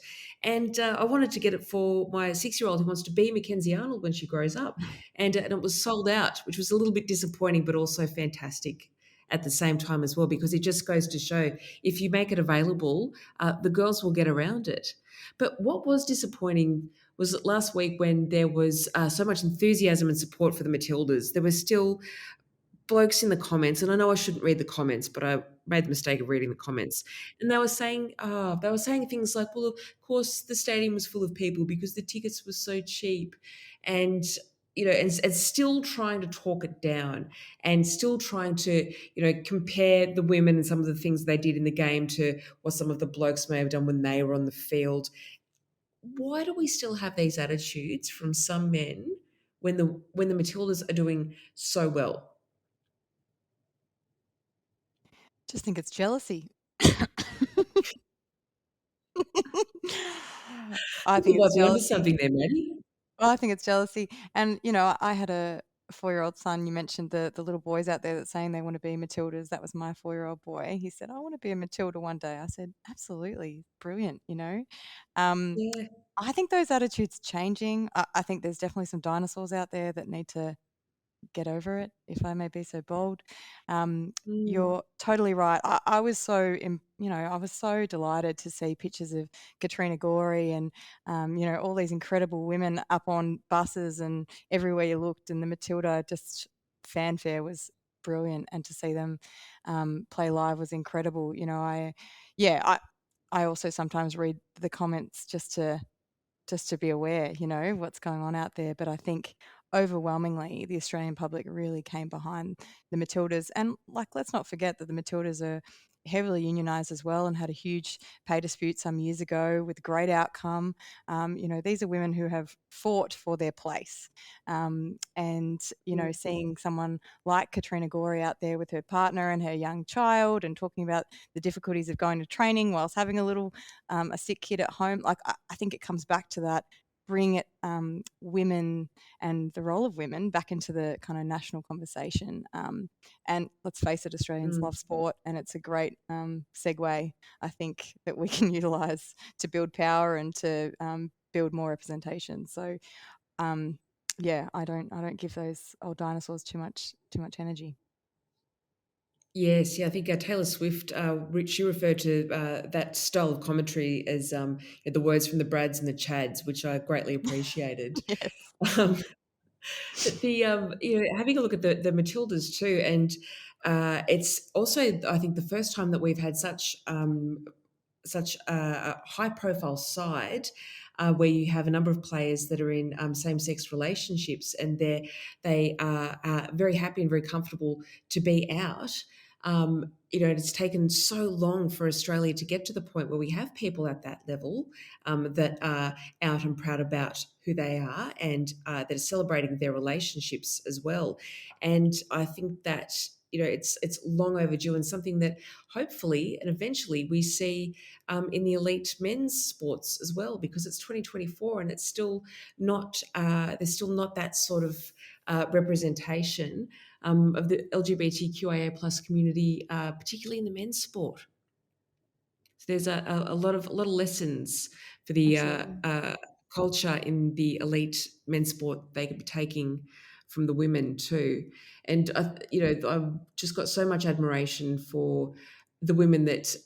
And I wanted to get it for my 6-year-old who wants to be Mackenzie Arnold when she grows up, and it was sold out, which was a little bit disappointing, but also fantastic at the same time as well, because it just goes to show if you make it available, the girls will get around it. But what was disappointing was it last week when there was so much enthusiasm and support for the Matildas? There were still blokes in the comments, and I know I shouldn't read the comments, but I made the mistake of reading the comments. And they were saying things like, well, of course the stadium was full of people because the tickets were so cheap. And and still trying to talk it down and still trying to, compare the women and some of the things they did in the game to what some of the blokes may have done when they were on the field. Why do we still have these attitudes from some men when the Matildas are doing so well? Just think it's jealousy. I think You might it's be onto jealousy. something there, Maddie. Well, I think it's jealousy. And, I had a 4-year-old son. You mentioned the little boys out there that saying they want to be Matildas. That was my 4-year-old boy. He said, I want to be a Matilda one day. I said, absolutely, brilliant, Um, Yeah. I think those attitudes changing. I think there's definitely some dinosaurs out there that need to get over it, if I may be so bold. Mm. You're totally right. I was I was so delighted to see pictures of Katrina Gorey and, all these incredible women up on buses and everywhere you looked. And the Matilda just fanfare was brilliant, and to see them play live was incredible. I also sometimes read the comments just to be aware, what's going on out there. But I think overwhelmingly the Australian public really came behind the Matildas. And let's not forget that the Matildas are heavily unionised as well and had a huge pay dispute some years ago with great outcome. These are women who have fought for their place. And, seeing someone like Katrina Gorey out there with her partner and her young child and talking about the difficulties of going to training whilst having a sick kid at home. I think it comes back to that, bring it women and the role of women back into the kind of national conversation. And let's face it, Australians love sport, and it's a great segue, I think, that we can utilise to build power and to build more representation. So, I don't give those old dinosaurs too much energy. Yes, yeah, I think Taylor Swift, she referred to that style of commentary as the words from the Brads and the Chads, which I greatly appreciated. Yes. Um, but having a look at the Matildas too, and it's also, I think, the first time that we've had such a high profile side where you have a number of players that are in same sex relationships, and they are very happy and very comfortable to be out. It's taken so long for Australia to get to the point where we have people at that level that are out and proud about who they are, and that are celebrating their relationships as well. And I think that it's long overdue, and something that hopefully and eventually we see in the elite men's sports as well, because it's 2024 and it's still not there's still not that sort of representation of the LGBTQIA plus community, particularly in the men's sport. So there's a lot of lessons for the Absolutely. culture in the elite men's sport they could be taking from the women too. And I've just got so much admiration for the women that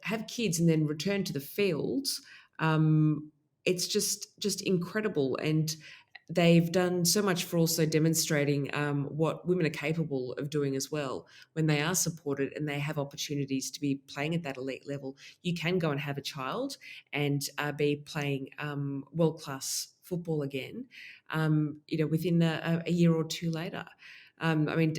have kids and then return to the fields. It's just incredible, and they've done so much for also demonstrating what women are capable of doing as well when they are supported and they have opportunities to be playing at that elite level. You can go and have a child and be playing world-class football again, within a year or two later.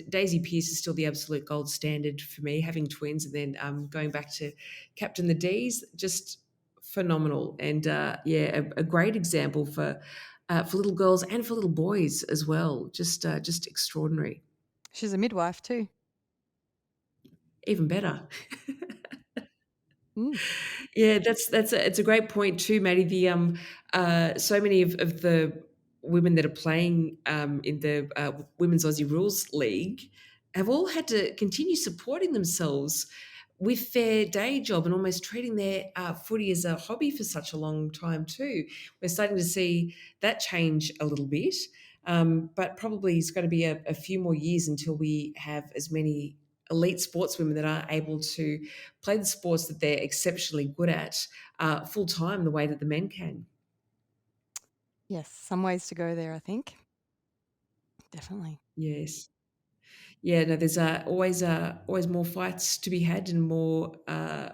Daisy Pearce is still the absolute gold standard for me, having twins and then going back to captain the D's, just phenomenal. And a great example for little girls and for little boys as well. Just extraordinary. She's a midwife too. Even better. Mm. Yeah, it's a great point too, Maddie. So many of the women that are playing in the Women's Aussie Rules League have all had to continue supporting themselves with their day job and almost treating their footy as a hobby for such a long time too. We're starting to see that change a little bit, but probably it's going to be a few more years until we have as many elite sportswomen that are able to play the sports that they're exceptionally good at full time the way that the men can. Yes, some ways to go there, I think. Definitely. Yes. Yeah, no, there's always more fights to be had and more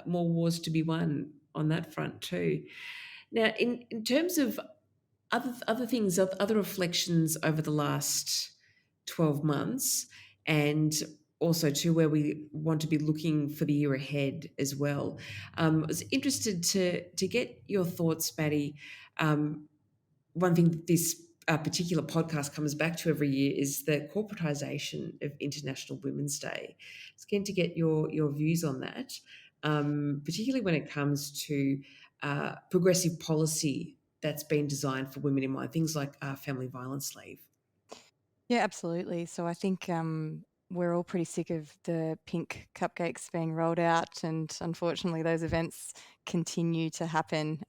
wars to be won on that front too. Now, in terms of other things, other reflections over the last 12 months, and also to where we want to be looking for the year ahead as well. I was interested to get your thoughts, Maddie. One thing that this particular podcast comes back to every year is the corporatisation of International Women's Day. It's keen to get your views on that, particularly when it comes to progressive policy that's been designed for women in mind, things like family violence leave. Yeah, absolutely. So I think we're all pretty sick of the pink cupcakes being rolled out, and unfortunately, those events continue to happen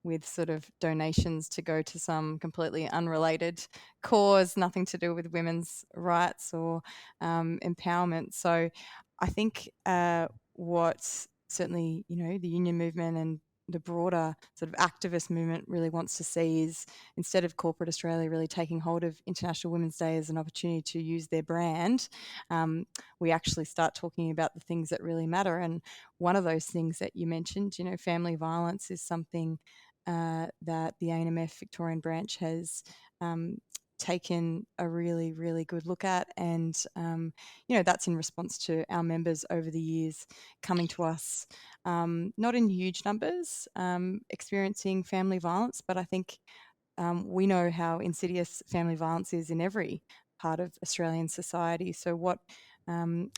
with sort of donations to go to some completely unrelated cause, nothing to do with women's rights or empowerment. So I think what certainly, the union movement and the broader sort of activist movement really wants to see is, instead of corporate Australia really taking hold of International Women's Day as an opportunity to use their brand, we actually start talking about the things that really matter. And one of those things that you mentioned, family violence, is something that the ANMF Victorian branch has taken a really, really good look at. And, that's in response to our members over the years coming to us, not in huge numbers, experiencing family violence, but I think we know how insidious family violence is in every part of Australian society. So what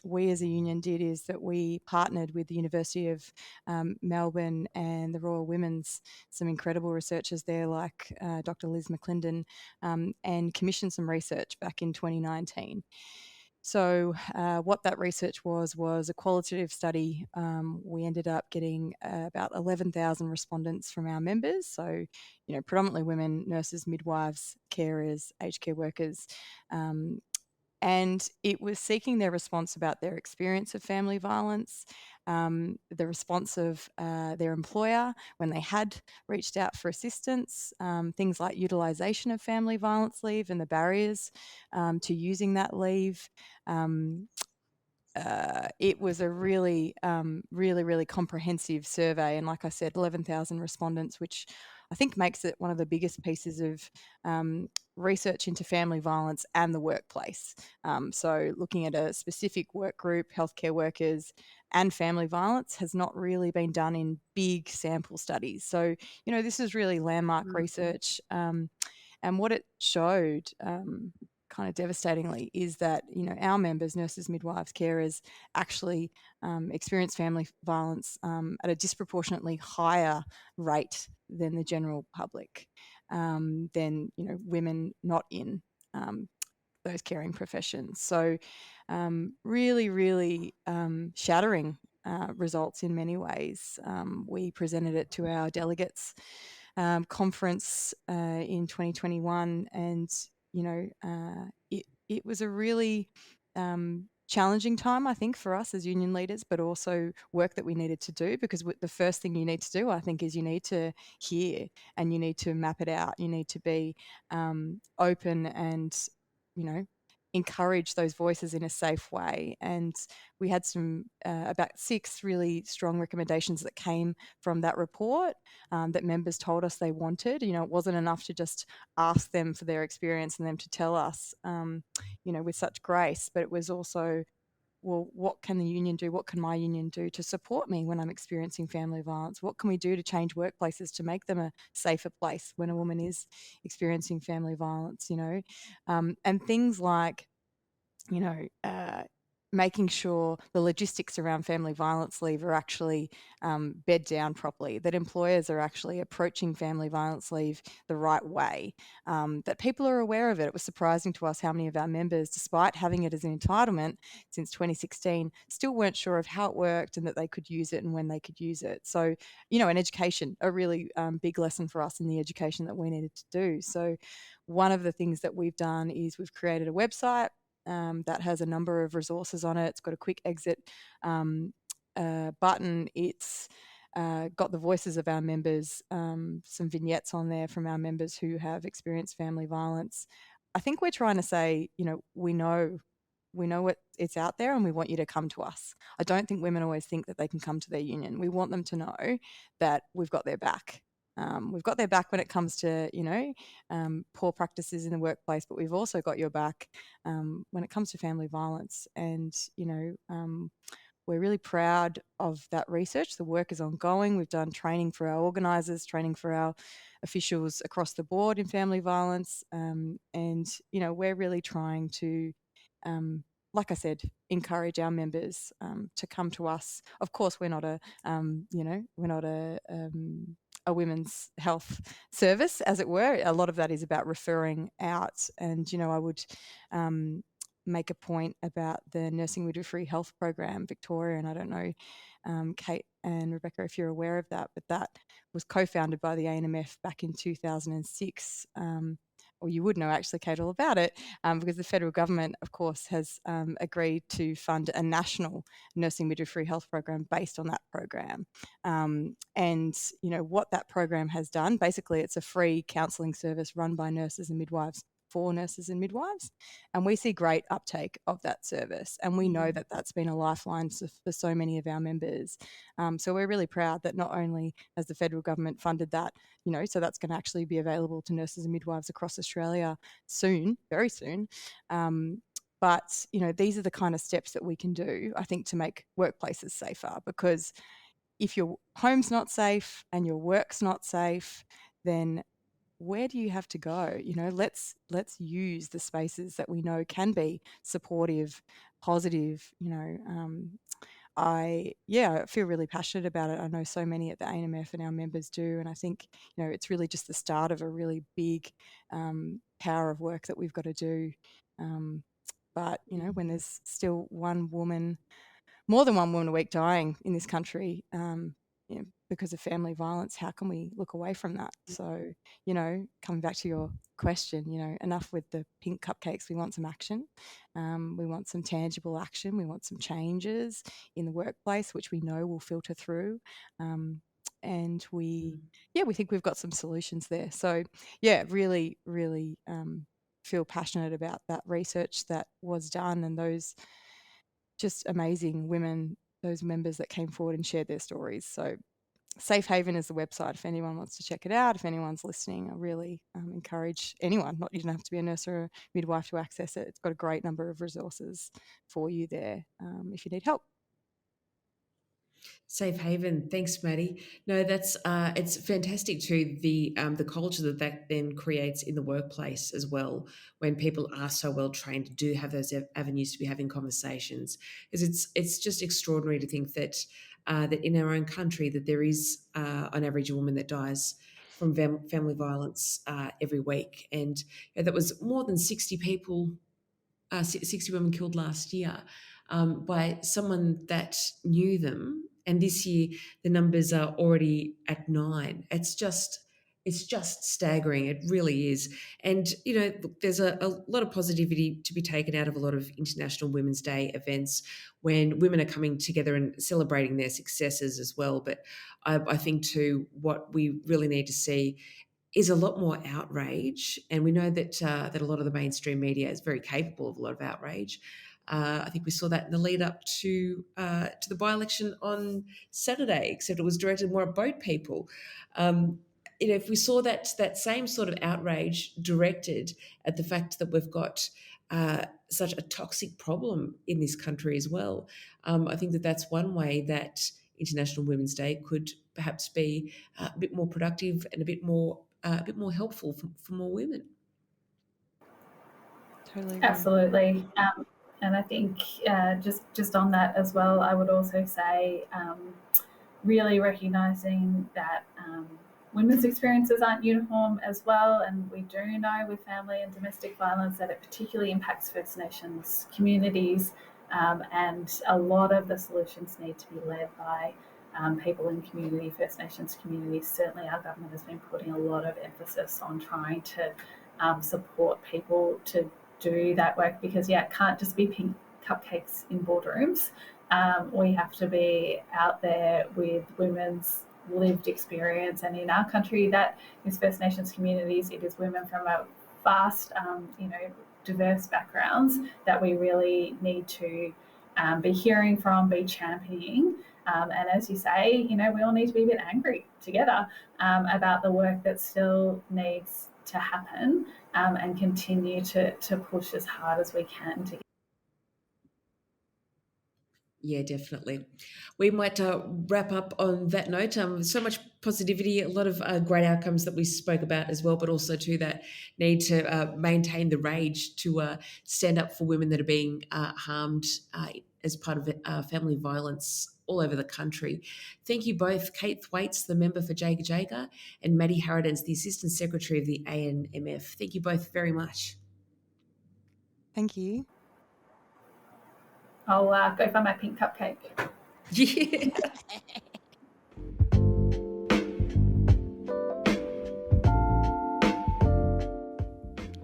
we as a union did is that we partnered with the University of Melbourne and the Royal Women's, some incredible researchers there like Dr. Liz McClendon, and commissioned some research back in 2019. So what that research was a qualitative study. We ended up getting about 11,000 respondents from our members. So, predominantly women, nurses, midwives, carers, aged care workers. And it was seeking their response about their experience of family violence, the response of their employer when they had reached out for assistance, things like utilisation of family violence leave and the barriers to using that leave. It was a really, really comprehensive survey. And like I said, 11,000 respondents, which I think makes it one of the biggest pieces of research into family violence and the workplace. So looking at a specific work group, healthcare workers, and family violence has not really been done in big sample studies. So, this is really landmark research. And what it showed, kind of devastatingly, is that our members, nurses, midwives, carers, actually experience family violence at a disproportionately higher rate than the general public, than women not in those caring professions. So really shattering results in many ways. We presented it to our delegates conference in 2021, and it was a really challenging time, I think, for us as union leaders, but also work that we needed to do, because the first thing you need to do, I think, is you need to hear and you need to map it out. You need to be open and, encourage those voices in a safe way. And we had about 6 really strong recommendations that came from that report that members told us they wanted. It wasn't enough to just ask them for their experience and them to tell us, with such grace, but it was also, well, what can the union do? What can my union do to support me when I'm experiencing family violence? What can we do to change workplaces to make them a safer place when a woman is experiencing family violence, and things like, making sure the logistics around family violence leave are actually bed down properly, that employers are actually approaching family violence leave the right way, that people are aware of it. It was surprising to us how many of our members, despite having it as an entitlement since 2016, still weren't sure of how it worked and that they could use it and when they could use it. So, and education, a really big lesson for us in the education that we needed to do. So one of the things that we've done is we've created a website that has a number of resources on it. It's got a quick exit button. It's got the voices of our members, some vignettes on there from our members who have experienced family violence. I think we're trying to say, we know it's out there and we want you to come to us. I don't think women always think that they can come to their union. We want them to know that we've got their back. We've got their back when it comes to, poor practices in the workplace, but we've also got your back when it comes to family violence. And, we're really proud of that research. The work is ongoing. We've done training for our organisers, training for our officials across the board in family violence. And, we're really trying to, like I said, encourage our members to come to us. Of course, we're not a women's health service, as it were. A lot of that is about referring out. And, I would make a point about the Nursing Midwifery Health Program, Victoria, and I don't know, Kate and Rebecca, if you're aware of that, but that was co-founded by the ANMF back in 2006. Or you would know actually, Kate, all about it, because the federal government, of course, has agreed to fund a national nursing midwifery health program based on that program. And, what that program has done, basically it's a free counselling service run by nurses and midwives for nurses and midwives. And we see great uptake of that service. And we know that that's been a lifeline for so many of our members. So we're really proud that not only has the federal government funded that, so that's going to actually be available to nurses and midwives across Australia soon, very soon. But, these are the kind of steps that we can do, I think, to make workplaces safer, because if your home's not safe and your work's not safe, then where do you have to go? Let's use the spaces that we know can be supportive, positive. I feel really passionate about it. I know so many at the ANMF and our members do, and I think it's really just the start of a really big power of work that we've got to do. But when there's still more than one woman a week dying in this country, because of family violence, how can we look away from that? So, coming back to your question, enough with the pink cupcakes. We want some action. We want some tangible action. We want some changes in the workplace, which we know will filter through. And we think we've got some solutions there. So, really, really feel passionate about that research that was done and those just amazing women, those members that came forward and shared their stories. So Safe Haven is the website if anyone wants to check it out. If anyone's listening, I really encourage anyone, you don't have to be a nurse or a midwife to access it. It's got a great number of resources for you there if you need help. Safe haven. Thanks, Maddie. No, that's it's fantastic too. The culture that then creates in the workplace as well, when people are so well trained, do have those avenues to be having conversations. Because it's just extraordinary to think that that in our own country that there is on average a woman that dies from family violence every week, and that was more than 60 people. 60 women killed last year by someone that knew them. And this year, the numbers are already at 9. It's just staggering. It really is. And, there's a lot of positivity to be taken out of a lot of International Women's Day events when women are coming together and celebrating their successes as well. But I think, too, what we really need to see is a lot more outrage, and we know that that a lot of the mainstream media is very capable of a lot of outrage. I think we saw that in the lead up to the by-election on Saturday, except it was directed more at boat people. If we saw that same sort of outrage directed at the fact that we've got such a toxic problem in this country as well, I think that's one way that International Women's Day could perhaps be a bit more productive and a bit more helpful for more women. Totally. Absolutely. And I think just on that as well, I would also say really recognising that women's experiences aren't uniform as well. And we do know with family and domestic violence that it particularly impacts First Nations communities. And a lot of the solutions need to be led by people in community, First Nations communities. Certainly our government has been putting a lot of emphasis on trying to support people to do that work, because it can't just be pink cupcakes in boardrooms. We have to be out there with women's lived experience, and in our country, that is First Nations communities. It is women from a vast, diverse backgrounds that we really need to be hearing from, be championing. And as you say, we all need to be a bit angry together about the work that still needs to happen, and continue to push as hard as we can to. Yeah, definitely. We might wrap up on that note. So much positivity, a lot of great outcomes that we spoke about as well, but also too that need to maintain the rage to stand up for women that are being harmed as part of family violence all over the country. Thank you both, Kate Thwaites, the member for Jajajaga, and Maddie Harradence, the Assistant Secretary of the ANMF. Thank you both very much. Thank you. I'll go find my pink cupcake. Yeah.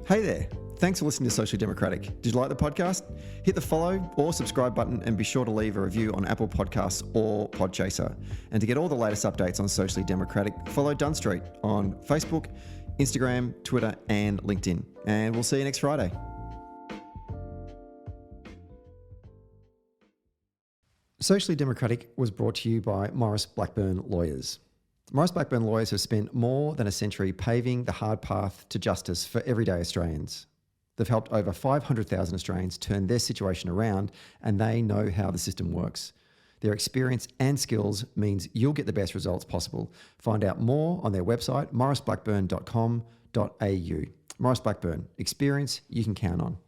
Hey there. Thanks for listening to Socially Democratic. Did you like the podcast? Hit the follow or subscribe button and be sure to leave a review on Apple Podcasts or Podchaser. And to get all the latest updates on Socially Democratic, follow Dunn Street on Facebook, Instagram, Twitter and LinkedIn. And we'll see you next Friday. Socially Democratic was brought to you by Maurice Blackburn Lawyers. Maurice Blackburn Lawyers have spent more than a century paving the hard path to justice for everyday Australians. They've helped over 500,000 Australians turn their situation around, and they know how the system works. Their experience and skills means you'll get the best results possible. Find out more on their website, mauriceblackburn.com.au. Maurice Blackburn, experience you can count on.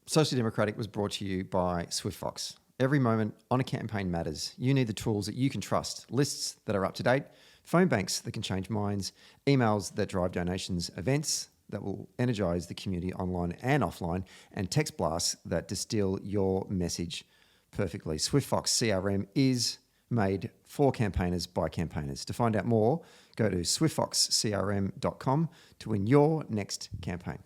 Socially Democratic was brought to you by SwiftFox. Every moment on a campaign matters. You need the tools that you can trust, lists that are up to date, phone banks that can change minds, emails that drive donations, events that will energise the community online and offline, and text blasts that distill your message perfectly. SwiftFox CRM is made for campaigners by campaigners. To find out more, go to swiftfoxcrm.com to win your next campaign.